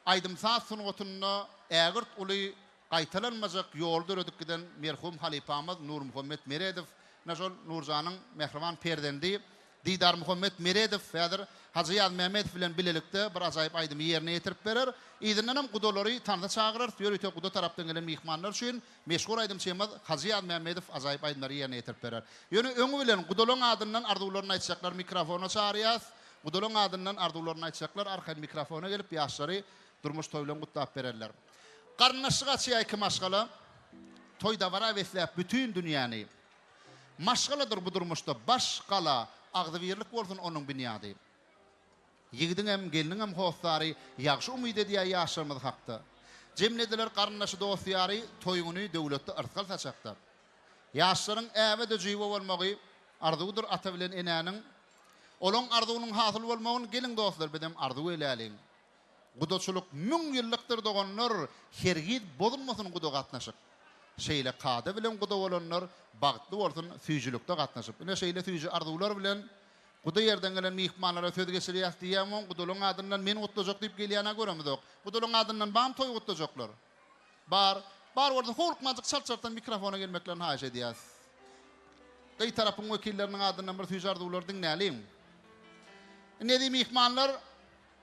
aýdymsaz sunugatyny ägirt uly gaýtalanmajak ýolda öredip giden merhum halipamyz Nur Muhammed Meredow, näşol Nurjanyň mehriban perdendi Didar Muhammed Meredow ýa-da Hacıyaz Mehmedow bilen bilelikde bir ajaýyp aýdymy ýerine ýetirip berer. İzinden hem gudolary tanıda çağırır. Ýöreýte gudo tarapdan gelen mihmanlar üçin meşhur aýdymçymyz Hacıyaz Mehmedow ajaýyp aýdymlary ýerine ýetirip berer. Ýöne öňü bilen gudolaryň adyndan arzuwlaryny aýtjaklar, mikrofona çağırýas. Gudolaryň adyndan arzuwlaryny aýtjaklar, arka mikrofona gelip ýaşlary durmuş toý bilen gutlap bererler. Garnaşyga çyýky maşgala toýda bara beslep bütün dünýäni. Maşgaladyr bu durmuşda başgala agdy birlik bolsun onuň bünyady. Ýigidin hem geliniň hem howsary ýagşy umyt edýär ýaşamyz hakda. Jemlediler garnaşy dostýary toýuny döwletde arskal saçakda. Ýaşlaryň äwede jiwa bolmagy arzuwdyr ata bilen enäniň. Olaň arzuwynyň hasyl bolmagyny gelin dostlar bilen arzuw eläliň. Gudoçuluk müň ýyllykdyr doganlar hergit bozulmasyn gudo gatnaşyk. Şeýle kada bilen gudo bolanlar bagtly bolsun süýjülükde gatnaşyp. Ine şeýle süýjü arzuwlar bilen gudo ýerden gelen mihmanlara söz geçirýär diýäm, gudolaryň adyndan men gutlajak diýip gelýäne göremizok. Gudolaryň adyndan bam toý gutlajaklar. Bar orada horkmazyk çarçartan mikrofona gelmeklerini haýyş edýäs. Gaý tarapyň wekilleriniň adyndan bir süýjü arzuwlar dinläliň. Nedi mihmanlar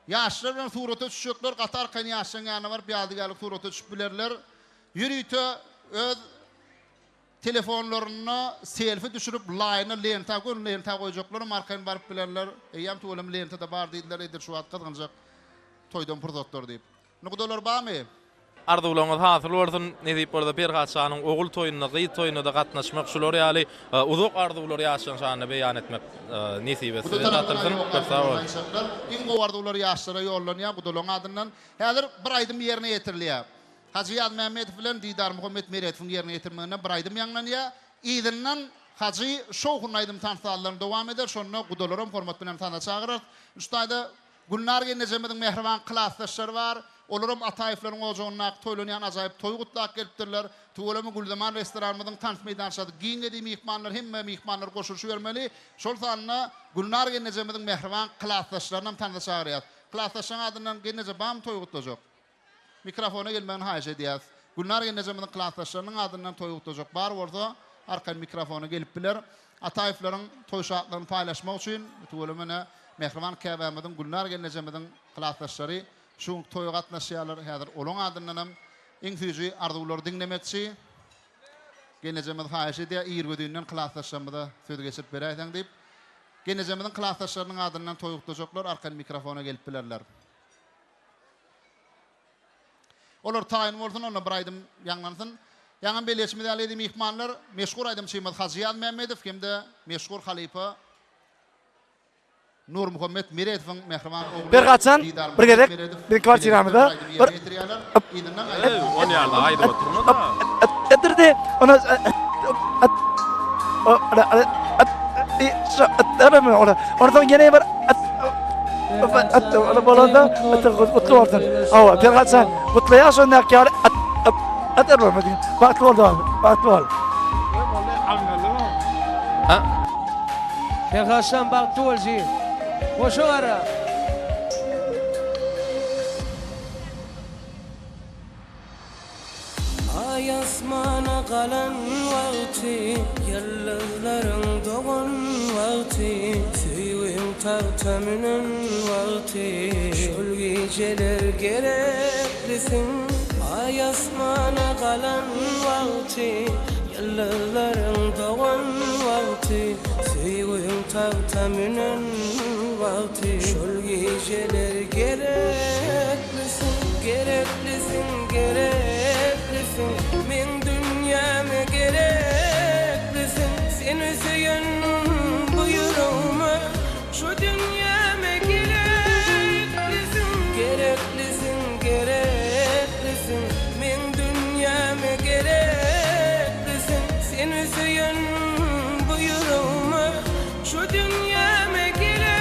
ýaşlar bilen surata düşükler, gatar kan ýaşaň ýanyna bar ýadygarlyk surata düşüp bilerler. Ýürüýte öz telefonlaryna selfie düşürüp layna lenta goýjaklar, markaň baryp bilerler. Eýem tuğulym lentada bar diýdiler, edir şu wagt kazanjak toýdan purzatlar diýip. Nugudalar barmy? Arzuwlaňyz hasyl bolsun, nedip orada Perhat şanyň ogul toýunyna, gyý toýunyna da gatnaşmak şular ýaly uzak arzuwlar ýaşaýan şanyny beýan etmek nesip etsin. Köp sag bolun. Iň gowy arzuwlar ýaşlara ýollanýar, gudolaryň adyndan häzir bir aýdym ýerine ýetirilýär. Hacı Yad Mehmetov bilen Didar Muhammed Meretov'un yerine getirmegine bir aýdym ýaňlanýa. İdinden Hacı şowhun aýdym tanıtlarym dowam eder. Şonda gudalaram hormat bilen tanıta çagyrar. Üstade Gülnar Genezemediň mehriban klassdaşlary bar. Olaram Ataýevlaryň ojagyna toýlanýan ajaýyp toý gutlak gelipdirler. Tuwalamy Guldaman restoranymyzyň tanıt meýdançynda giň edi mehmanlar hemme mehmanlar goşulşy bermeli. Şol sanyna Gülnar Genezemediň mehriban klassdaşlaryny tanıta çagyrýar. Klassdaşyň adyndan Geneze bam toý gutlajak. Mikrofona gelmegini haýyş edýäs. Gülnar Genezemediň klassdaşlarynyň adyndan toý gutlajak. Bar bolsa arka mikrofona gelip biler. Ataýevlaryň toý şatlaryny paýlaşmak üçin tuwalamyna mehriban käbämediň Gülnar Genezemediň klassdaşlary şu toýga gatnaşýarlar häzir olaň adyndan iň füýji arzulary dinlemekçi. Genezemed haýyş edýär ýergödünden klassdaşlarymyza söz geçirip berýäň diýip. Genezemediň klassdaşlarynyň adyndan toý gutlajaklar arka mikrofona gelip bilerler. Olar taýyn bolsun ona bir aýdym ýanglansyn. Ýangam belesmede aledy mehmanlar meşhur aýdym Şeýmat Hacı Yad Mehmetov hemde meşhur halifa Nur Muhammed Meretov'un mehriban oğlu. Bir kaçan, bir gerek, bir kvartiramızda. On ýaly aýdyp oturma da. Edirdi, ona... Oradan yine bir... Ona bolanda, kutlu oldun. Bir kaçan, kutlu ya sonra ki... Edirdi, baklı oldu abi, baklı oldu. Bir kaçan baklı oldu. Boşu ara. Ay asmana kalan vakti, yıldızların doğan vakti, süyün tavtamının vakti, şol geceler gereklisin. Ay asmana kalan vakti, yıldızların doğan vakti, süyün tavtamının vakti, şol geceler gereklisin, gereklisin, gereklisin. Men dünyama gereklisin, seni söyün bu yüreğime, şu dünyama gereklisin, gereklisin, gereklisin. Men dünyama gereklisin, seni söyün bu yüreğime, şu dünyama gereklisin.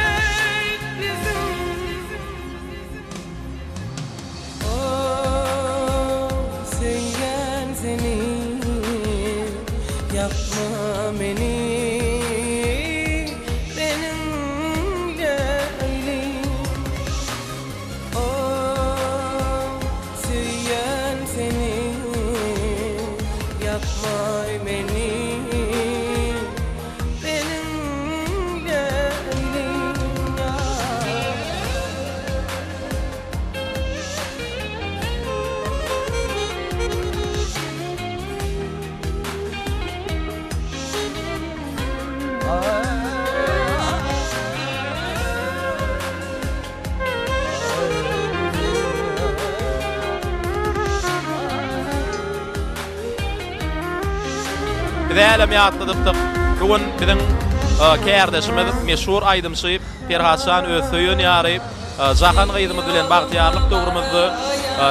Oh, sevyen seni, yapma beni, benim leylim. Oh, sevyen seni, yapma beni, benim leylim. Bizelem ýatladypdyk. Bugün biziň kärdeşimiz meşhur aýdymçy Ferhatşan Özsöýün ýary Zahan gyýdymyz bilen bagtyarlyk dogrumyzdy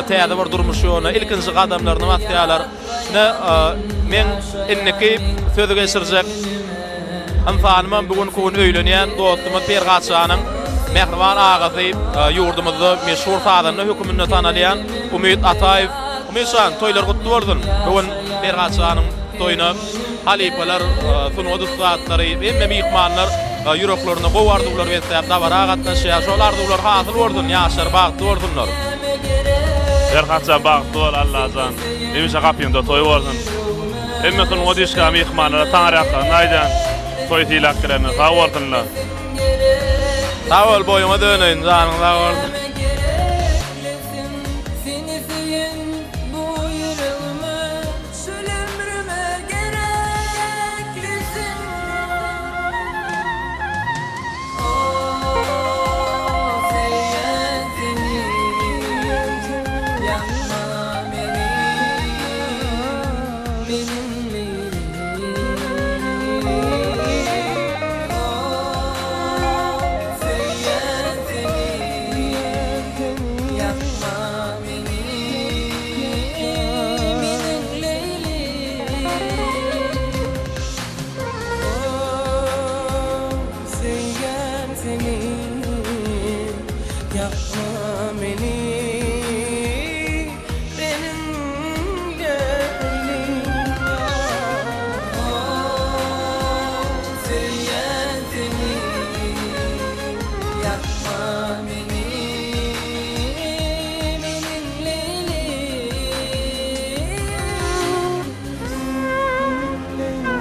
täze bir durmuş ýoluna ilkinji gadamlaryny batýarlar. Men inneki sözi geçirjek. Hanfanymam bugün kown öýlenýän dostumyz Ferhatşanyň mehriban agazy ýurdumyzdy meşhur sadanyny hökümünde tanalýan Umyt Ataýew. Umytşan toýlar gutly bolsun. Bugün Ferhatşanyň toýuna halipalar, sunuwdy satlary, emme mehmanlar ýüreklerini gowardylar we dabara gatnaşýar. Şolar dular hasyl bolsun, ýaşar bagtly bolsunlar. Ferhatşan bagtly bol Allah'dan. Emişe gapýynda toý bolsun. Emme sunuwdy işga mehmanlar taňrakdan aýdan toý tilak kireni sag bolsunlar. Sag bol boýuma döneýin, janyň sag bolsun.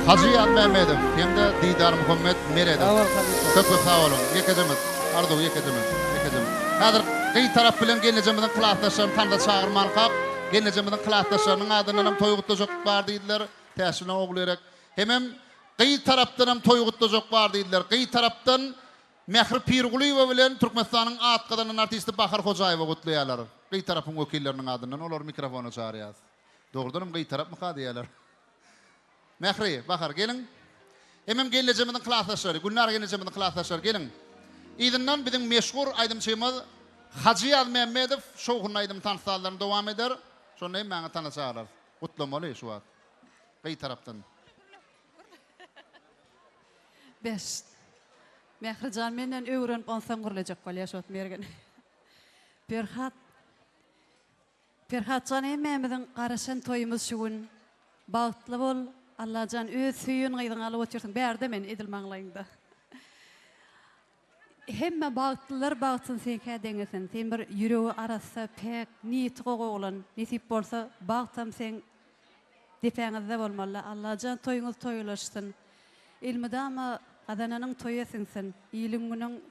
Hacı Yad Mehmedov hem de Didar Muhammed Meredov. Köp sağ olun. Yekejemiz. Ardu yekejemiz. Hazır kıy taraf bilen geleceğimizin klassdaşlarını tanda çağırman kap. Geleceğimizin klassdaşlarının adından toy gutlaşık var dediler. Täsirine oglayarak. Hemem kıy taraftan toy gutlaşık var dediler. Kıy taraftan Mehri Pirguliyeva bilen Türkmenistan'ın atqadanın artisti Bahar Hocayeva gutlayalar. Kıy tarafın vekillerinin adından olar mikrofonu çağırıyaz. Doğrudanım kıy taraf mı kadiyalar? Mehri, Bahar gelin. Hemem geleceğimizin klassdaşları, Gülnar geleceğimizin klassdaşları gelin. İdinden bizim meşhur aydımçımız Hacı Yad Mehmedov şoğun aydım tanısallarını devam eder. Sonra hem bana tanısalar. Kutlamalı şu an. Kıy taraftan. Beş. Mehrican menden öğrenip onsan kurulacak kol yaşat mergen. Perhatcan emmemizin qarashan toyumuz şuun. Bağıtlı bol. Allah'can öz suyun gıydın alıp otursun. Berde men edilmanlayında. Hemme bağıtlılar bağıtsın sen dengesin. Sen bir yüreği arası pek niyeti qoğulan. Nesip bolsa bağıtsam sen defeğinizde olmalı. Allah'can toyunuz toyulaşsın. İlmidama adananın toyu esinsin. İyiliğinin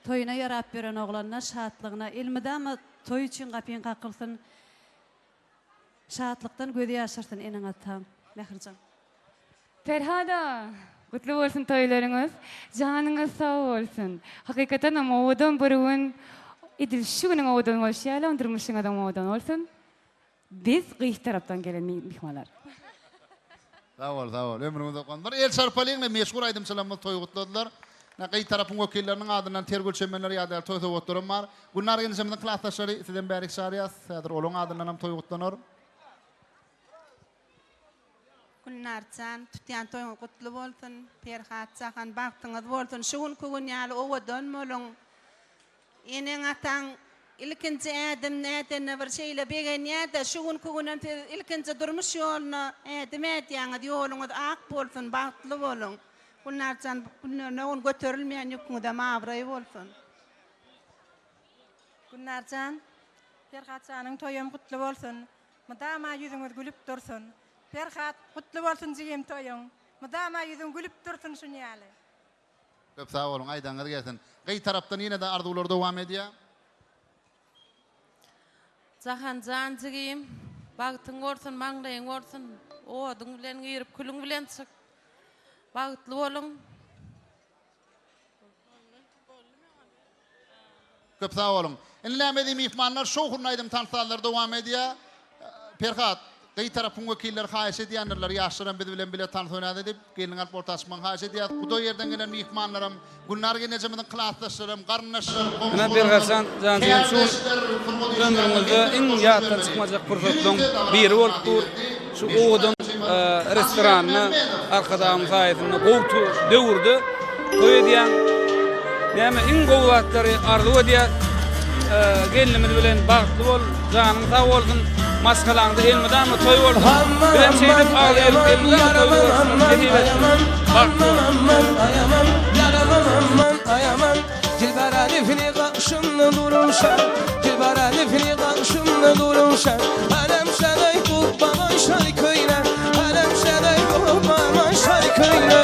toyuna yarap veren oğlanına şahatlığına. İlmidama toy için kapıyın kakılsın. Şahatlıktan göze yaşarsın enin atam. Mehrican. Ferhada, kutlu olsun toylarınız. Canınız sağ olsun. Hakikaten ama odan burun idil şu günün odan olşayla ondurmuşsun adam odan olsun. Biz kıyı taraftan gelen mihmalar. Sağ ol. Ömrümüzde kondur. El Sarpali'nin meşhur aydım selamı toy kutladılar. Kıy tarafın vekillerinin adından tergül çemenleri yadılar toy kutlarım var. Bunlar gençlerimizin klassdaşları sizden berik sarıyaz. Sadır olun adından toy kutlanır. Günlerden tütyan toyun kutlu bolsun, perhatsahan baktınız bolsun, şuun kugun yalı ova dönmölün. Enen atan ilkinci edim netene bir şeyle begen yada, şuun kugunan ilkinci durmuş yolunu edim ediyanı yolunuz ak bolsun, baktlı bolun. Günlerden günlerine on götürülmeyen yükünü de mavray bolsun. Günlerden perhatsanın toyum kutlu bolsun, madama yüzünüz gülüp dursun. Perhat, kutlu olsun diyeyim toyun. Madama yüzün gülüp dursun şunyali. Köp sağ olun, aydanlar gelsin. Kıy taraftan yine de arzular devam ediyor. Zahan diyeyim. Bağıtın olsun, manglayın olsun. O adın bilen girip külün bilen çık. Bağıtlı olun. Köp sağ olun. Enlemediğim ihmanlar şoğun aydım tanısallar devam ediyor. Perhat. Kıy tarafın vekiller haýyş edýänler ýaşlaran biz bilen bile tanysynady dip gelin alyp ortaşman haýyş edýär. Kudo ýerden gelen mihmanlarym, Gülnar genejimiň klassdaşlarym, garnaşlarym, Ana bir Hasan Janjyň şu ömrümizde iň ýatdan çykmajak pursatyň biri bolupdyr. Şu Oğudun restoranyny arkadaşym saýetinde gowtu döwürde toý edýän näme iň gowy wagtlary arzu edýär. Gelinimiz bilen bagtly bol, janyň sag bolsun. Maskalandı elmeden mi toy oldu? Bilen şeydip ağlayalım elmeden toy olsun. Ayamam Dilberani fili qarşımda durmuşam Dilberani fili qarşımda durmuşam Alem şaday qulbama şay köylə Alem şaday qulbama şay köylə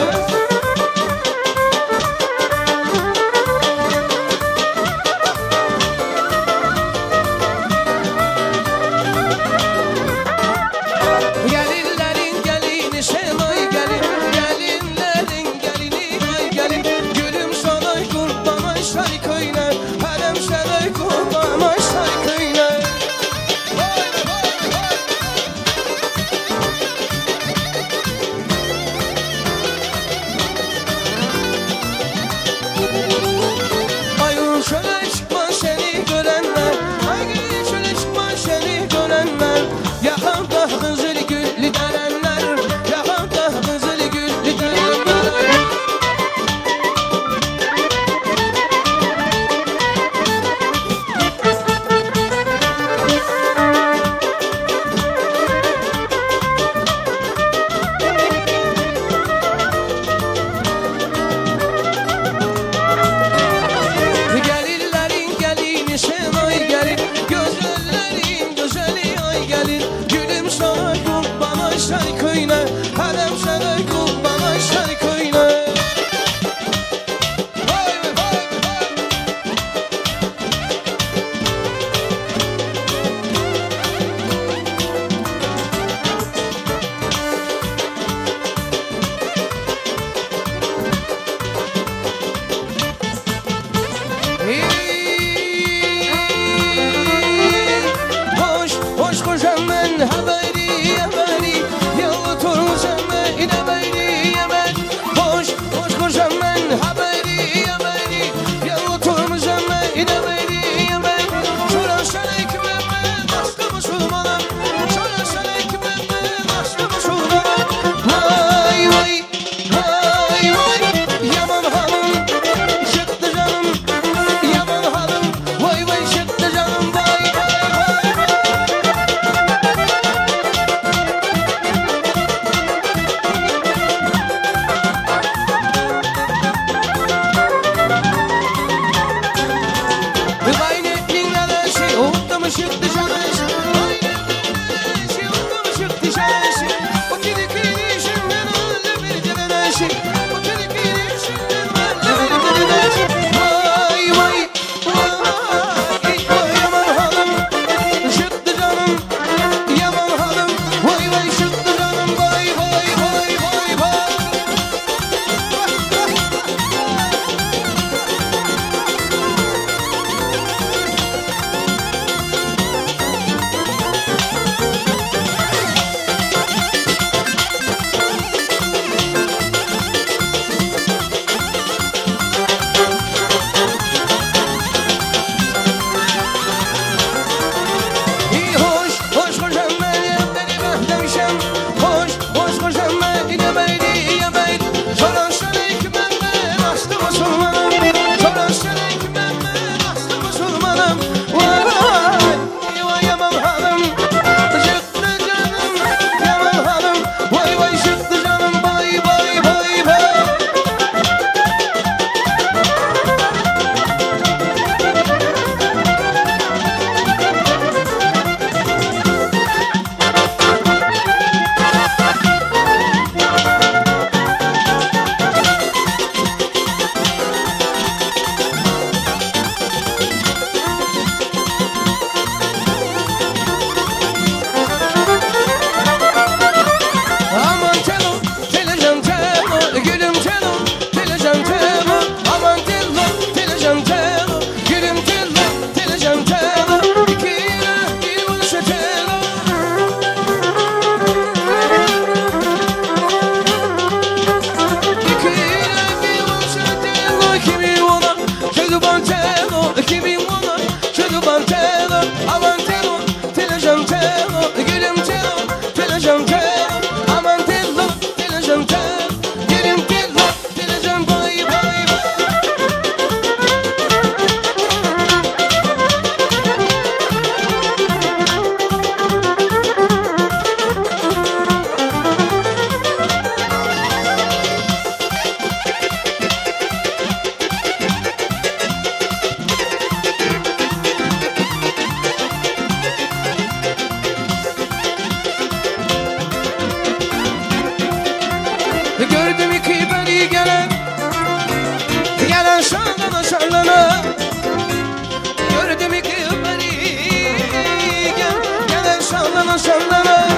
maşallana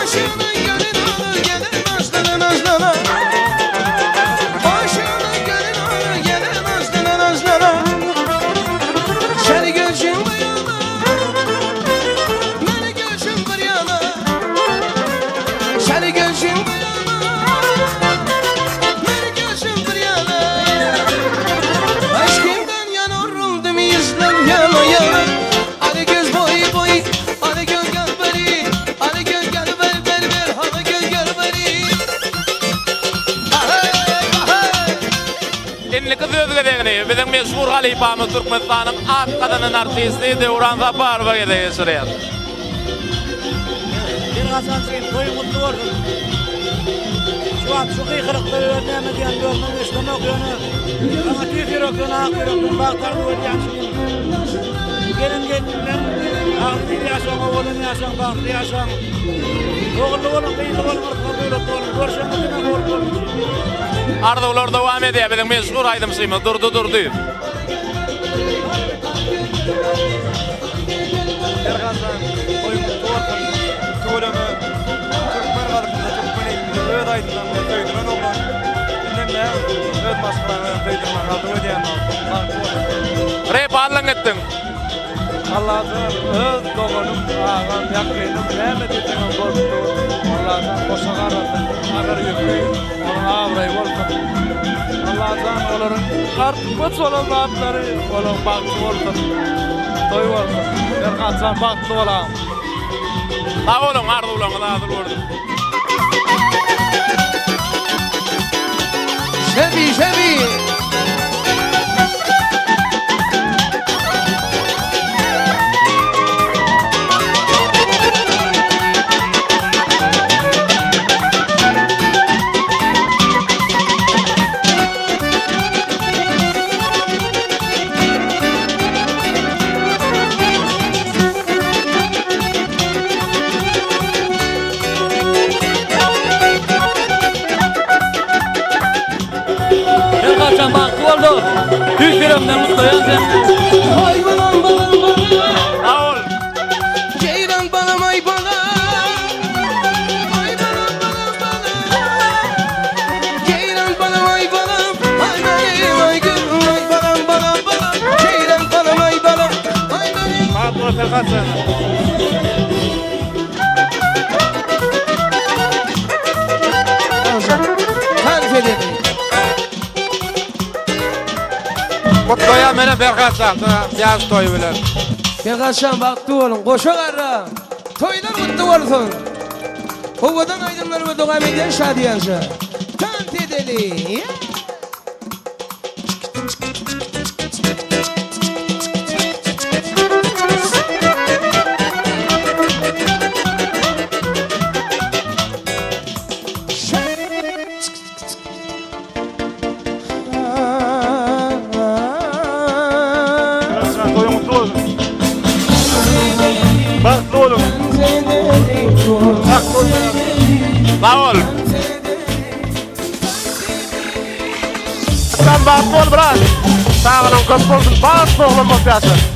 Aşığına gelin alır gelir nazlana nazlana Aşığına gelin alır gelir nazlana nazlana Seni gözüm bir yana Beni gözüm bir yana Seni gözüm bir yana Beni gözüm bir yana Aşkımdan yanıyorum demi yüzden yana yana Ali göz boy boy Ali göz gel beri Ali göz gel beri beri beri Ali göz gel beri Enli kız özgedegini, bizim meşhur halifamız Türkmenistan'ın ak kadının artisti Devran Zaparova geçiriyor. Bir Hasan sen toyu mutlu olsun. Şu an şu kıykırıkta öğrenme diyen görmem işleme okuyonu. Ama tüyfir okuyonu, akır okuyonu, baktar öğreyen şimdi. Gelin gelinle, ağzını yaşan, oğlunu yaşan, baktı yaşan. Oğullu olun, kıyılı olun, ırklı olun, görüşen demek olun. Arzular devam ediyor, bizim meşhur aydımsıyımız durdu. Erhasan toyu mutlu olsun. Tuğrımı Türkmen halkında Türkmen elinde öğd aydından ve töyduran oğlan. Dinlenme, öğd maşkılarına töydürmen aldı ödeyen aldı. Rep alın ettin. Allah'tan öğd doğanım, ağam, yaklayınım, rahmet ettiğim korktu. Allah'tan koşa qarasın, ağır yüklü, onun ağırayı olsun. Allah'tan onların kartmış olan zatları, onun baktı olsun. Toy olsun, Erhasan baktı olan. Sağ olun, arzulan, azıl oldu. Şebi Erkaçan baktı oldu. Tüyfiremden mutluyan sen. Ay balam balam balam Sağ ol. Ceylan balam ay balam Ay balam balam balam Ceylan balam ay balam Ay benim ay gülüm ay balam balam balam Ceylan balam ay balam Ay benim Fatma Ferhasan. Tarif edelim Kutluya mene Berhasan, yaz toyu bilen. Berhasan baktı olun koşa qarra Toylar mutlu olsun Ovadan aydınlarıma devam eden şadiyanca Tant edelim Erhasan toyu mutlu olsun. Baktı olun. Baktı olsun. Sağ ol. Sen baktı ol bırak. Sağ olun, köp olsun. Baktı oğlum mutluyorsun.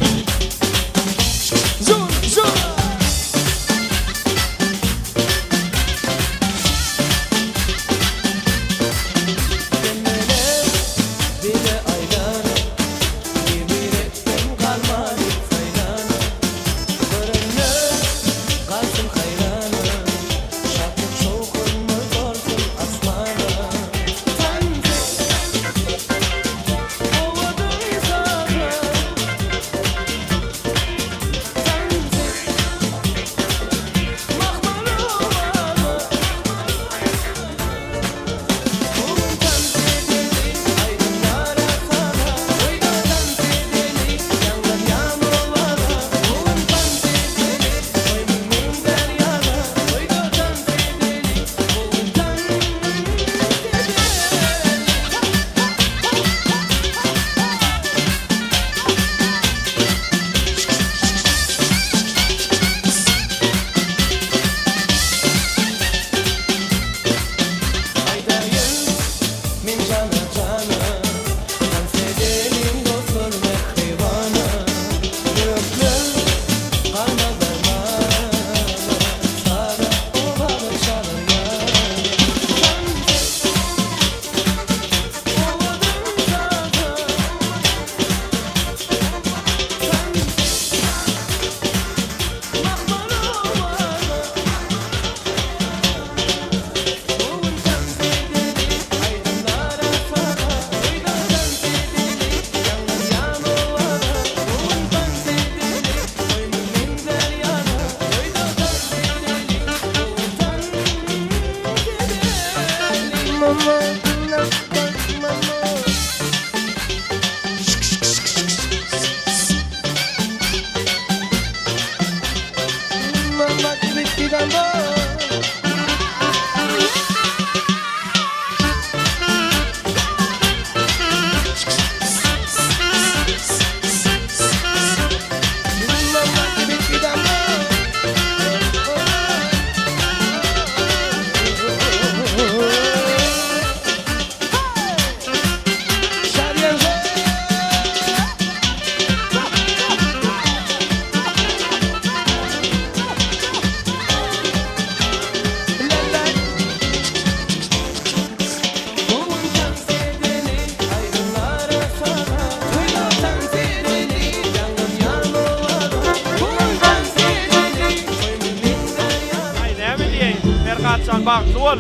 Ferhatcan bagtly bol.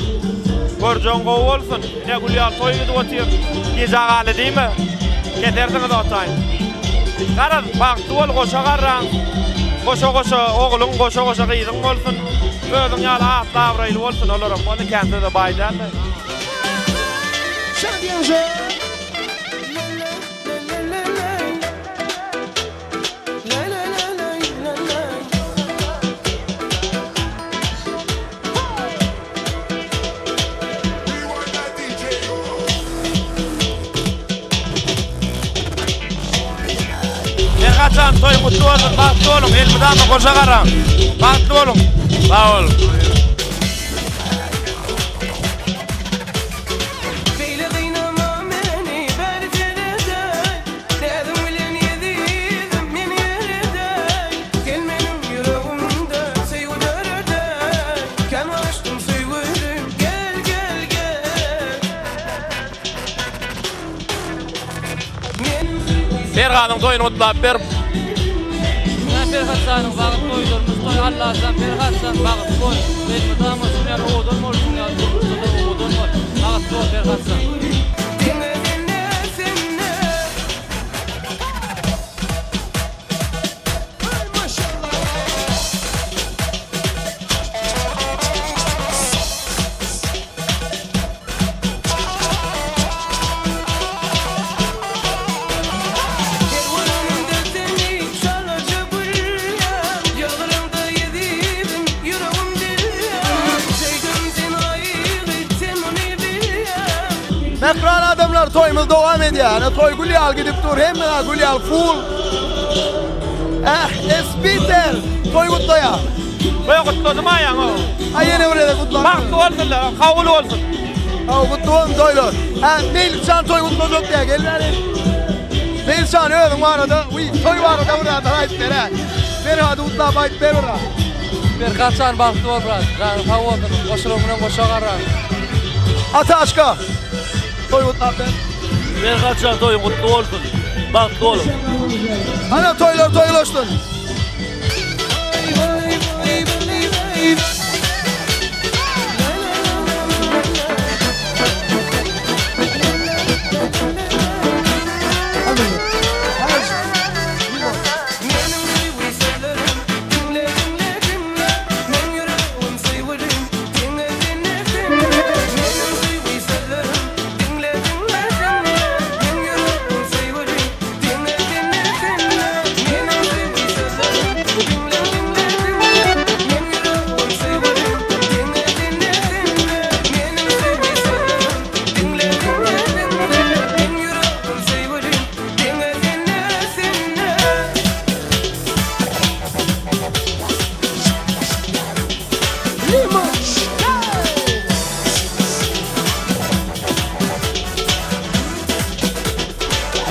Görjüň gowy bolsun. Ne gülýar toý gidip otyr. Gejagaly diýme? Keterdiňiz otaýyn. Garaz bagtly bol goşa garran. Goşa oğlun goşa gyzyň bolsun. Özüň ýaly atla abraýly bolsun olaram. Onu kendine baýdandy. Ferhatcan toy mutlu olsun, bagtly bolun, elmydama goşa garran. Bagtly bolun. Sağ ol. Ferhat'ın toyunu kutlap ber. Ferhat'ın bagtly toýlarymyz toy Allah'tan Ferhat'ın bagtly toy. Elmydama şunlar oğudun bolsun ya. Oğudun bol. Bagtly toy Ferhat'ın. Mekran adamlar toyumuz devam ediyor. Toy Gulyal gidip dur. Hem de Gulyal full. Espiter. Toy kutluya. Toy kutladım ayağın o. Ayene buraya kutlu. Bagtly olsunlar, kavul olsun. Kutlu olsun toylar. Melihcan toy kutlayacak diye gelin. Melihcan öldüm var arada. Toy var arada burada. Haydi bere. Bere hadi kutla bayt bere orada. Ferhatcan bagtly bol brat. Kavul olsun. Goşuluguna goşa garran. Ata aşka. Toy kutlap ben. Ferhatcan toy kutlu olsun. Bagtly olun. Ana toylar toylaştın.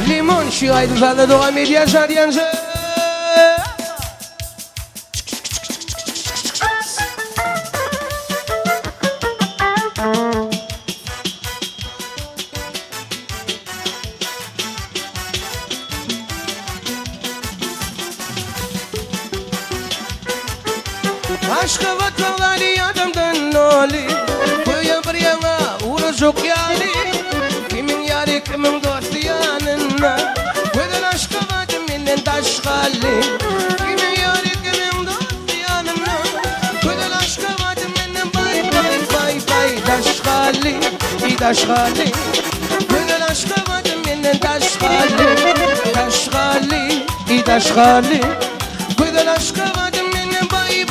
Limon şiraydı zaten devam ediyor şadiyancı. Aşkı vatmaları adamdan noli. Koya bir yana uğraşık yani. Kimin yarı kimin dostu yanına. Koydan aşkı vatminen taşgali. Kimin yarı kimin dostu yanına. Koydan aşkı vatminen bay taşgali. Taşgali. Koydan aşkı vatminen taşgali. Taşgali. Koydan aşkı vatminen bay.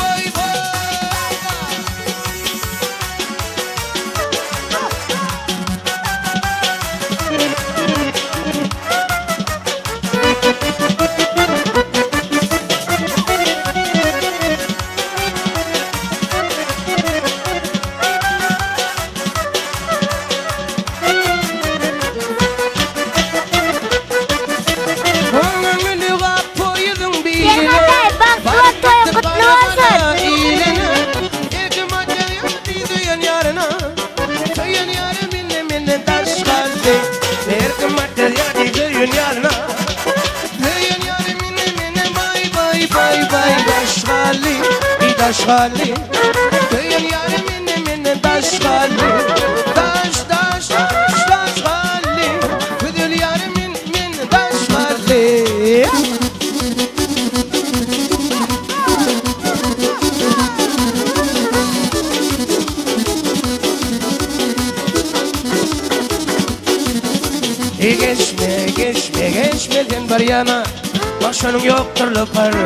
daş halli Köyün yarı min daş halli Daş halli Köyün yarı min daş halli Geçmeden bir yana Başının yoktur farkı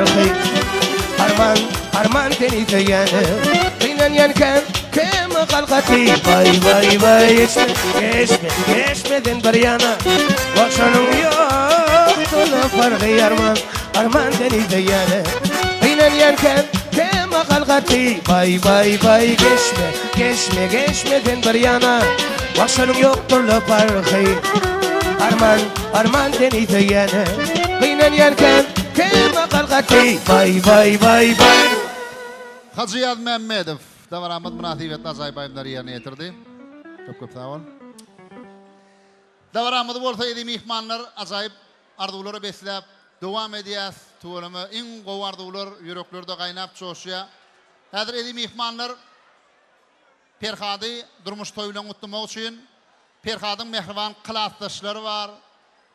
Arman denize yanı Kıynan yanken keme kalkati Vay Geçmeden bir yana Başının yoktur farkı Arman denize yanı Kıynan yanken keme kalkati Vay Geçmeden bir yana Başının yoktur farkı Arman denize yanı Kıynan yanken keme kalkati Vay Hacı Yad Mehmedov Davar Ahmet münasibetli acayip ayımları yerine getirdi. Çok sağ ol. Davar Ahmet'ı olsa edeyim ihmanlar acayip arduları beslep devam ediyaz. Tuğulımı en qoğu ardular yüreklerde kaynap çoğuşuya. Hadir edeyim ihmanlar Perhadi durmuş toylan utlamak için Perhadın mehriban klassdaşları var.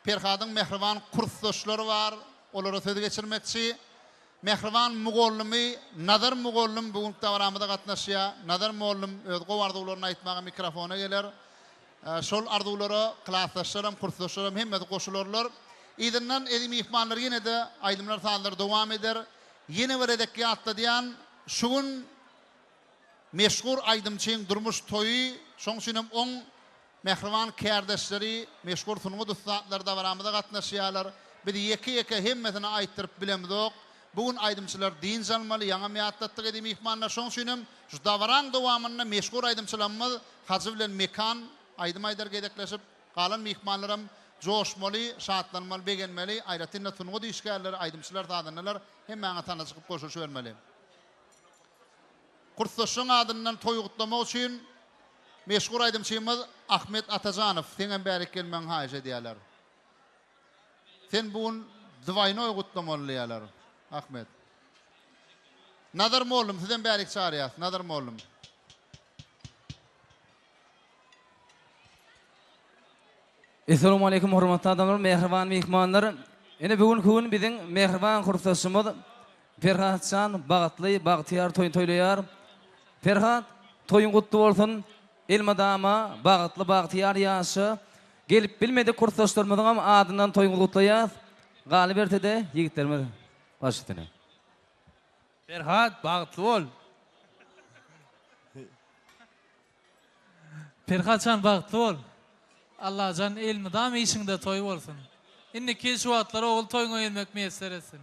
Perhadın mehriban kursdaşları var. Onları söz geçirmekçi. Mehriban Mugollumi, Nazar Mugollum bugün davramıda katnaşıya. Nazar Mugollum özgü ardularına aitmağa mikrofona gelir. Şol arduları klassdaşlarım, kursdaşlarım hemmeti koşulurlar. İdinden edim ihmanlar yine de aydımlar sağlar devam eder. Yine bir edekki atla diyen şugun meşhur aydımçıyın durmuş toyu. Şon sinem on mehriban kardeşleri meşhur sunumu dostlar davramıda katnaşıyalar. Bir de yeki hemmetine aittirip bilemizok. Bugün aydımçılar din zanmalı, yana miyatlattık edim ihmanlar şon sinem. Şu davaran devamında meşhur aydımçılarımız Hacı bilen mekan aydım aydar gedekleşip kalan mihmanlarım coşmalı, şaatlanmalı, beğenmeli. Ayratinle sunumu dişkerleri, aydımçılar tadınlar hemen atana çıkıp koşuşu vermeli. Kurtdaşın adından toyu kutlamak için meşhur aydımçıyımız Ahmet Atacanov. Senin berik gelmen haice diyorlar. Sen bugün divayını oy kutlamalı diyorlar. Ahmet. Nazar Mollum, sizden berik çağırıyaz. Nazar Mollum. Assalamu alaikum hormatly adamlar, mehriban mehmanlar. Ene bugün bizden mehriban kurtaşımız Ferhatcan Bagtly, Bagtyar toylaýar. Ferhat toyun kutlu bolsun. Elmadama Bagtly Bagtyar ýaşy. Gelip bilmedi kurtaşlarymyzyň adyndan toyun kutlaýar. Galip ertede yigitlerimiz başladylar. Ferhat Bagtly bol. Ferhatcan Bagtly bol. Allah can elmidam işinde toy bolsun. Inniki şu atlar oğul toyuna gelmek meýser etsin.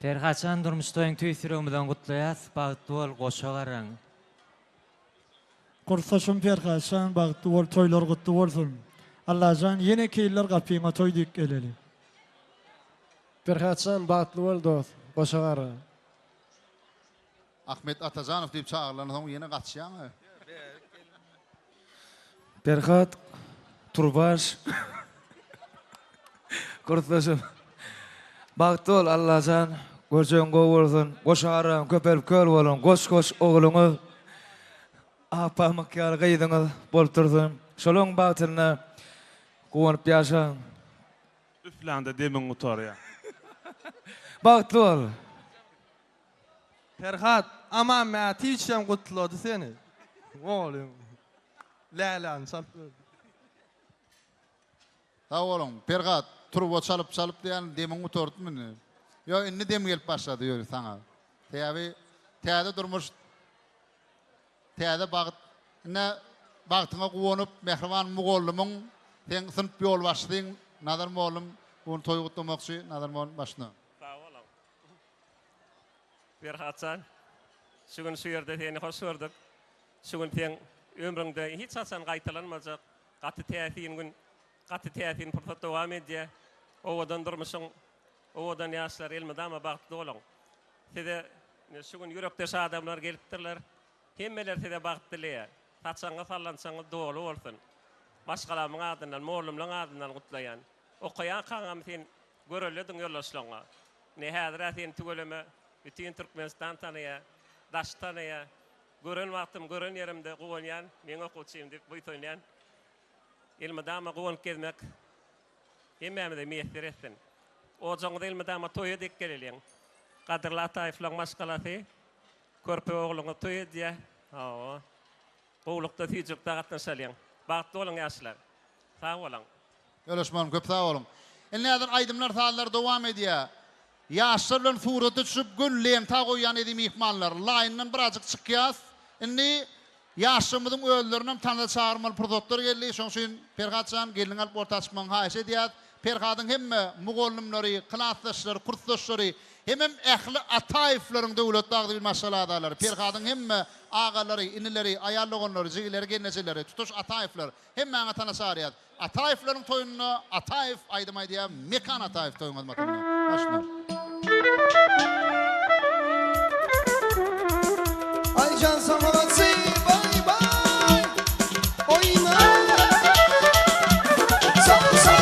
Ferhatcan durmuş toyun tüýsürüňizden gutlaýas, bagtly bol goşagaran. Kursaşım Ferhatcan bagtly bol toylar gutly bolsun. Allah can yine keýler gapyňa toy dik geleli. Ferhatcan bagtly bol dost, goşagaran. Ahmet Atacanov diýip çağırlanan yine gaçýan. Ferhat Turbaş Kurtlaşım Bagtly bol Allahjan görjeň gowy bolsun, goşagaran köpelip köl bolun, goş oğluňyz apa makyar gaýdyňyz bolup dursun. Şolaň bagtyna gowunyp ýaşaň. Üflände demin utarya. Bagtly bol. Ferhat, ama mä tiýçem gutlady seni. Oğlum. Lälan salpy. Ha oğlum, Ferhat turbo çalıp diýen demin utardymy? Yo, inni dem gelip başlady ýöre saňa. Täze durmuş täze bagyt ne bagtyňa gowunyp mehriban Mugollumyň sen sınıp ýol başladyň. Nazar Mollum bunu toy gutlamakçy, Nazar Mollum başna. Sağ ol. Ferhatcan, şugun şu ýerde seni hoş gördük. Şugun sen ömrüňde hiç haçan gaýtalanmajak, gaty täsin pursat dowam edýär. Owadan durmuşyň, owadan ýaşlar elmidama bagtly bolan. Sede şugun ýürekde adamlar gelipdirler. Hemmeler sede bagtlylar. Haçanğa sallansaňyz dowly bolsun. Başgalamyň adyndan, Mollumlaň adyndan gutlaýan. Okaýan kaňam sen görelediň ýollaşlaňa. Ne häzir sen tügeleme bütün Türkmenistan tanıya, daş tanıya, gören vaktim, gören yerimde kuvanyan, men okuçuyum dip bu oynayan. Ilmadama kuvan kezmek, hemmemde miyettir etsin. O zonda ilmadama toyu dik geleliyen. Kadırlı Atayif'lan maşgalası, körpe oğlunu toyu diye, oğlukta tüycükta katnaşalyan. Bağıtlı olun yaşlar. Sağ olun. Görüşmem, köp sağ olun. Nedir aydımlar sağlar devam ediyor. Yaşlarla surata düşüp günleyen ta koyan edim ihmallar. Layından birazcık çıkıyaz. Inni yaşımızın öğüllerinden tanıda çağırmalı produktör geldi. Şonsun Perhatcan gelin alıp ortaçman haýyş edýär. Perhatın hemme mugollumlary, klassdaşlary, kursdaşlary, hemem ähli Atayiflaryň döwletdäki bir masaladalar. Perhatın hemme ağalary, inileri, ayarlagonlary, jigileri, gelneçileri, tutuş Atayiflar hemme tanışarýar. Atayiflaryň toyunyna Atayif aýdymay diýär, Mekan Atayif toyuny admatyny. Başlar. Aycan samalatsi bay bay oyna sağ sağ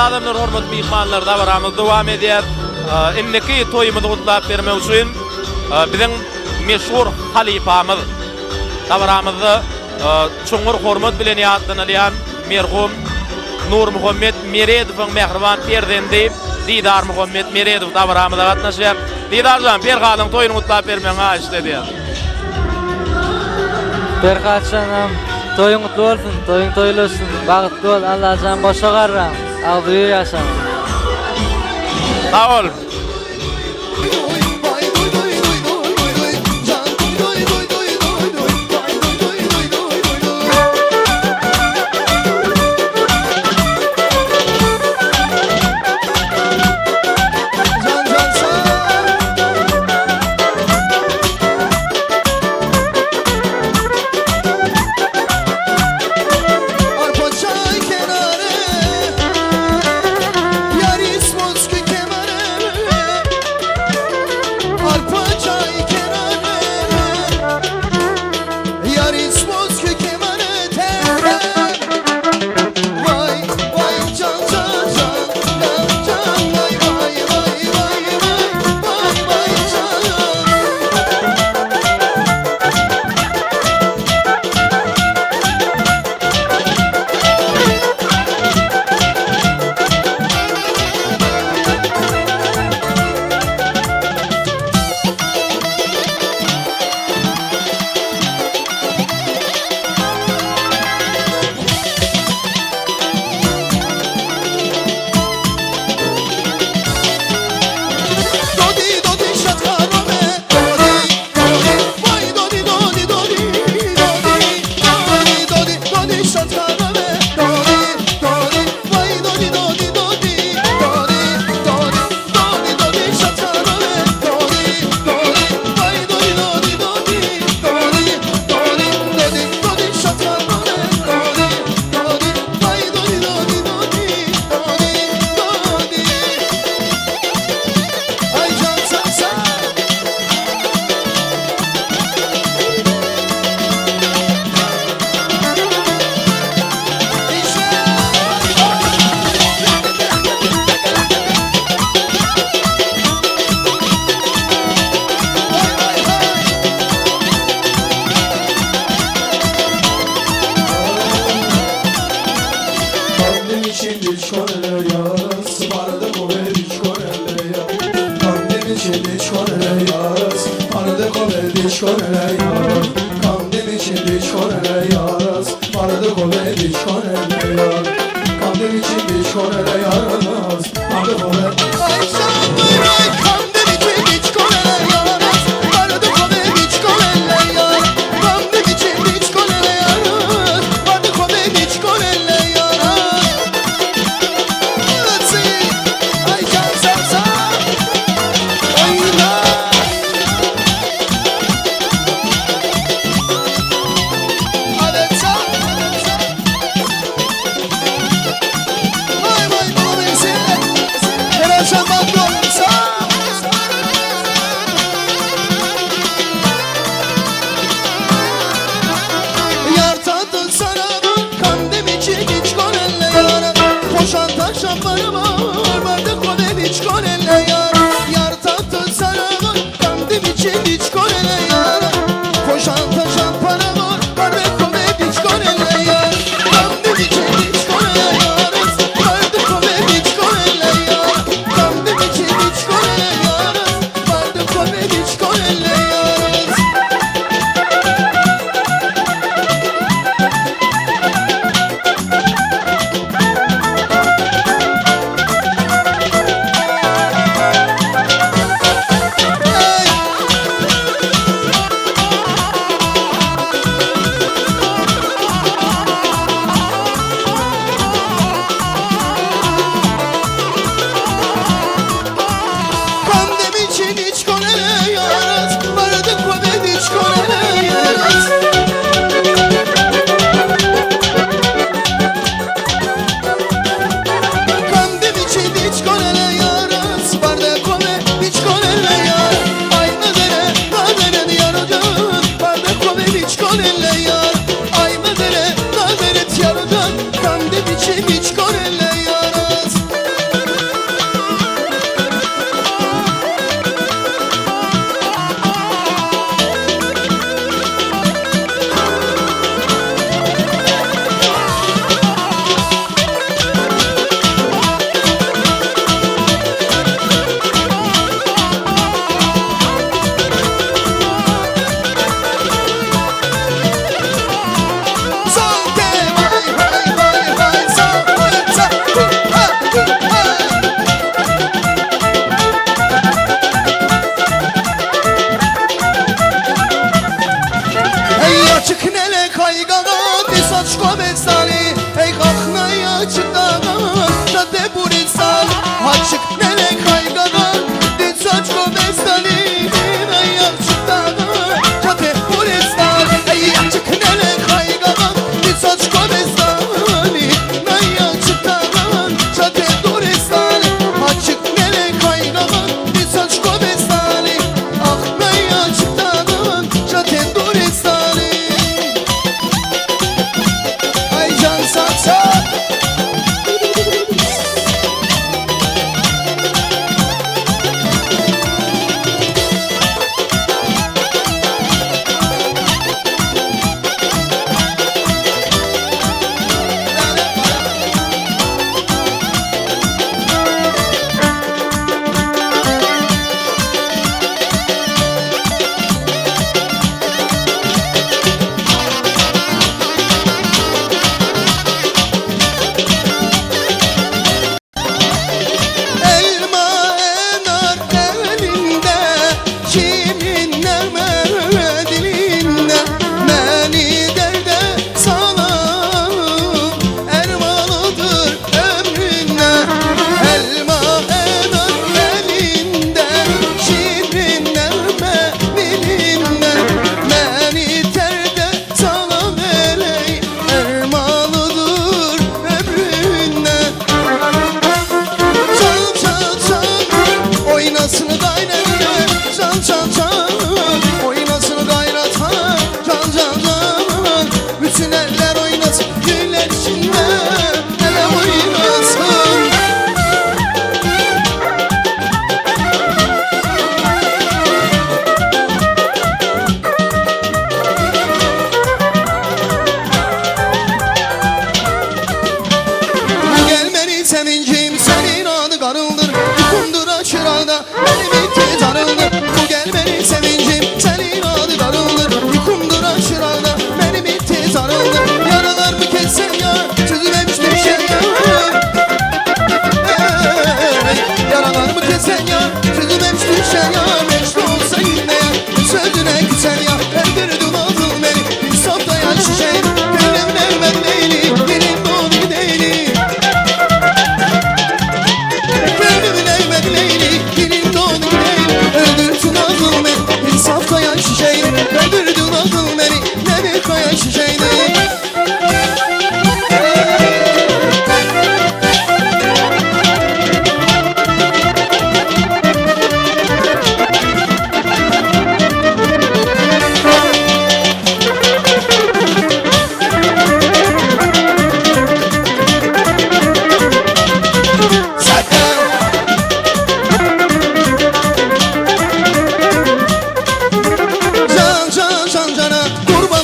adamlar hormat mihmanlar da baramız devam edýär. Inneki toýumuzy gutlap bermek üçin biziň meşhur halifamyz tabaramyzy çoňur hormat bilen ýatlanalan merhum Nur Muhammed Meredowyň mehriban perdendi Didar Muhammed Meredow tabaramyza gatnaşýar. Didarjan Perhatyň toýuny gutlap bermeňe haýyş edýär. Perhatçanam toyun kutlu olsun, toyun toylusun, bagıtlı ol, Allah'can boşa garram, ağzıyı yaşam. Sağ ol. diçkonele yar Kandim için diçkonele yaras Vardı kove diçkonele yar Kandim için diçkonele yaras Vardı kove Ay canım ay kandim için diçkonele yaras Vardı kove diçkonele yar Kandim için diçkonele yaras Vardı kove diçkonele yaras Ay can sarsa Ayla Benim için canımdır. Bu gel benim sevincim, senin adı da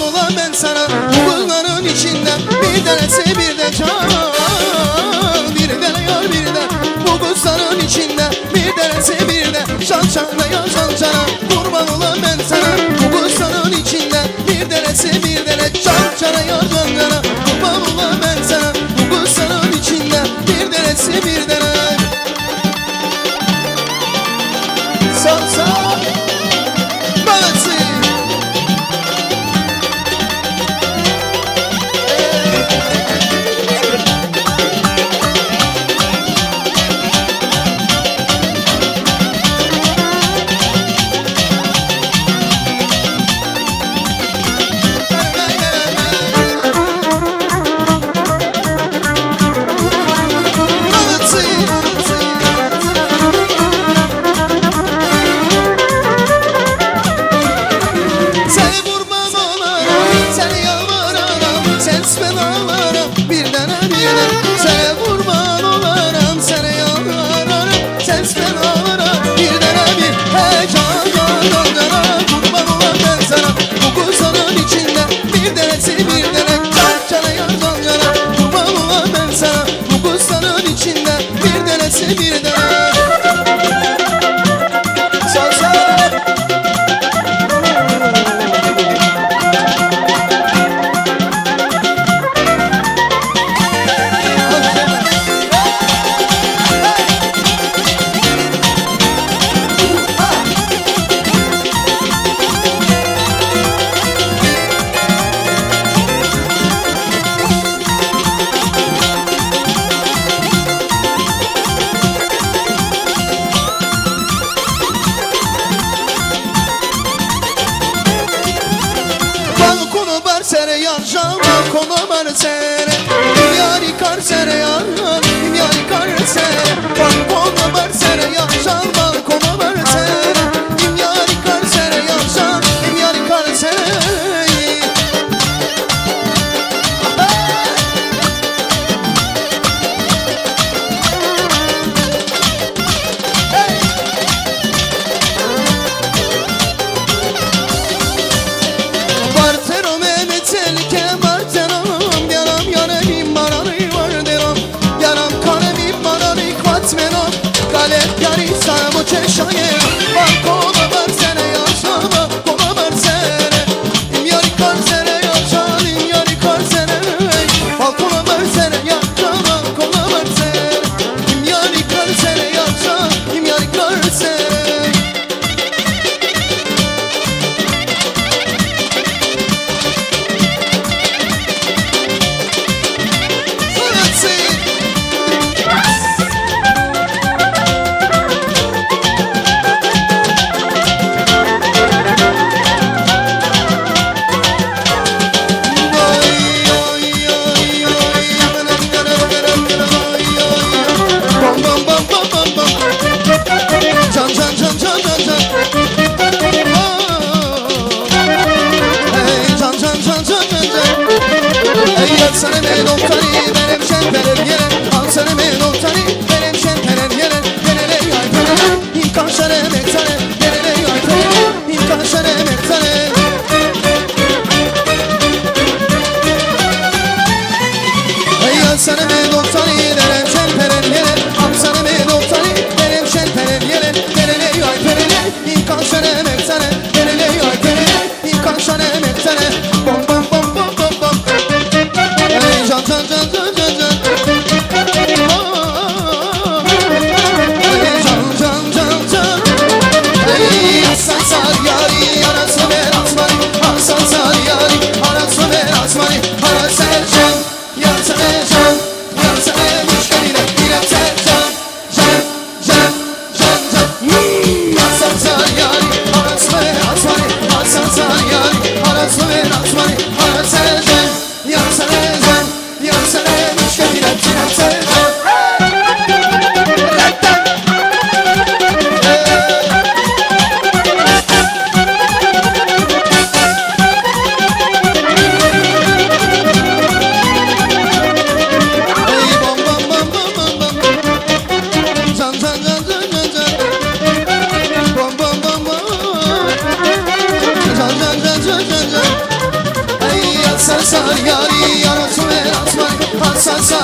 Kurban olan ben sana bunların içinden bir tanesi bir de can. Bir de yar bir de bu kızların içinden bir tanesi bir de şan şana ya şan şana. Kurban olan ben sana bu kızların içinden bir tanesi bir de şan şana ya şan şana. Kurban olan ben sana bu kızların içinden bir tanesi bir de salsa balası.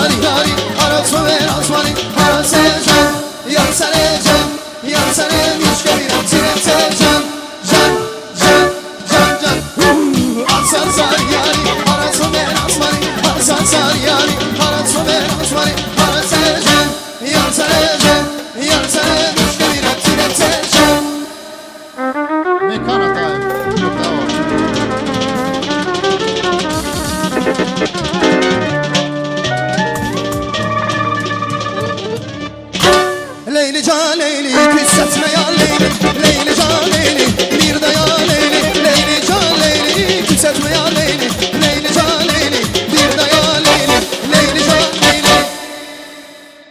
yari yari Arası ver azmani Arası can Yar sene can Yar sene müşke bir atire can Can can can can Arsan sar yari Arası ver azmani Arsan sar yari Arası ver azmani Arası can Yar sene can Yar sene müşke bir atire can Mekan hatayı. Bravo. Leyli can Leyli küssetme ya Leyli Leyli can Leyli bir de ya Leyli Leyli can Leyli küssetme ya Leyli Leyli can Leyli bir de ya Leyli Leyli can Leyli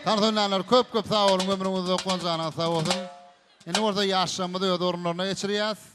Tanrılar köp sağ olun ömrümüzde konuşana sağ olsun. Yine orada yaşamı da orunlarına geçiriyaz.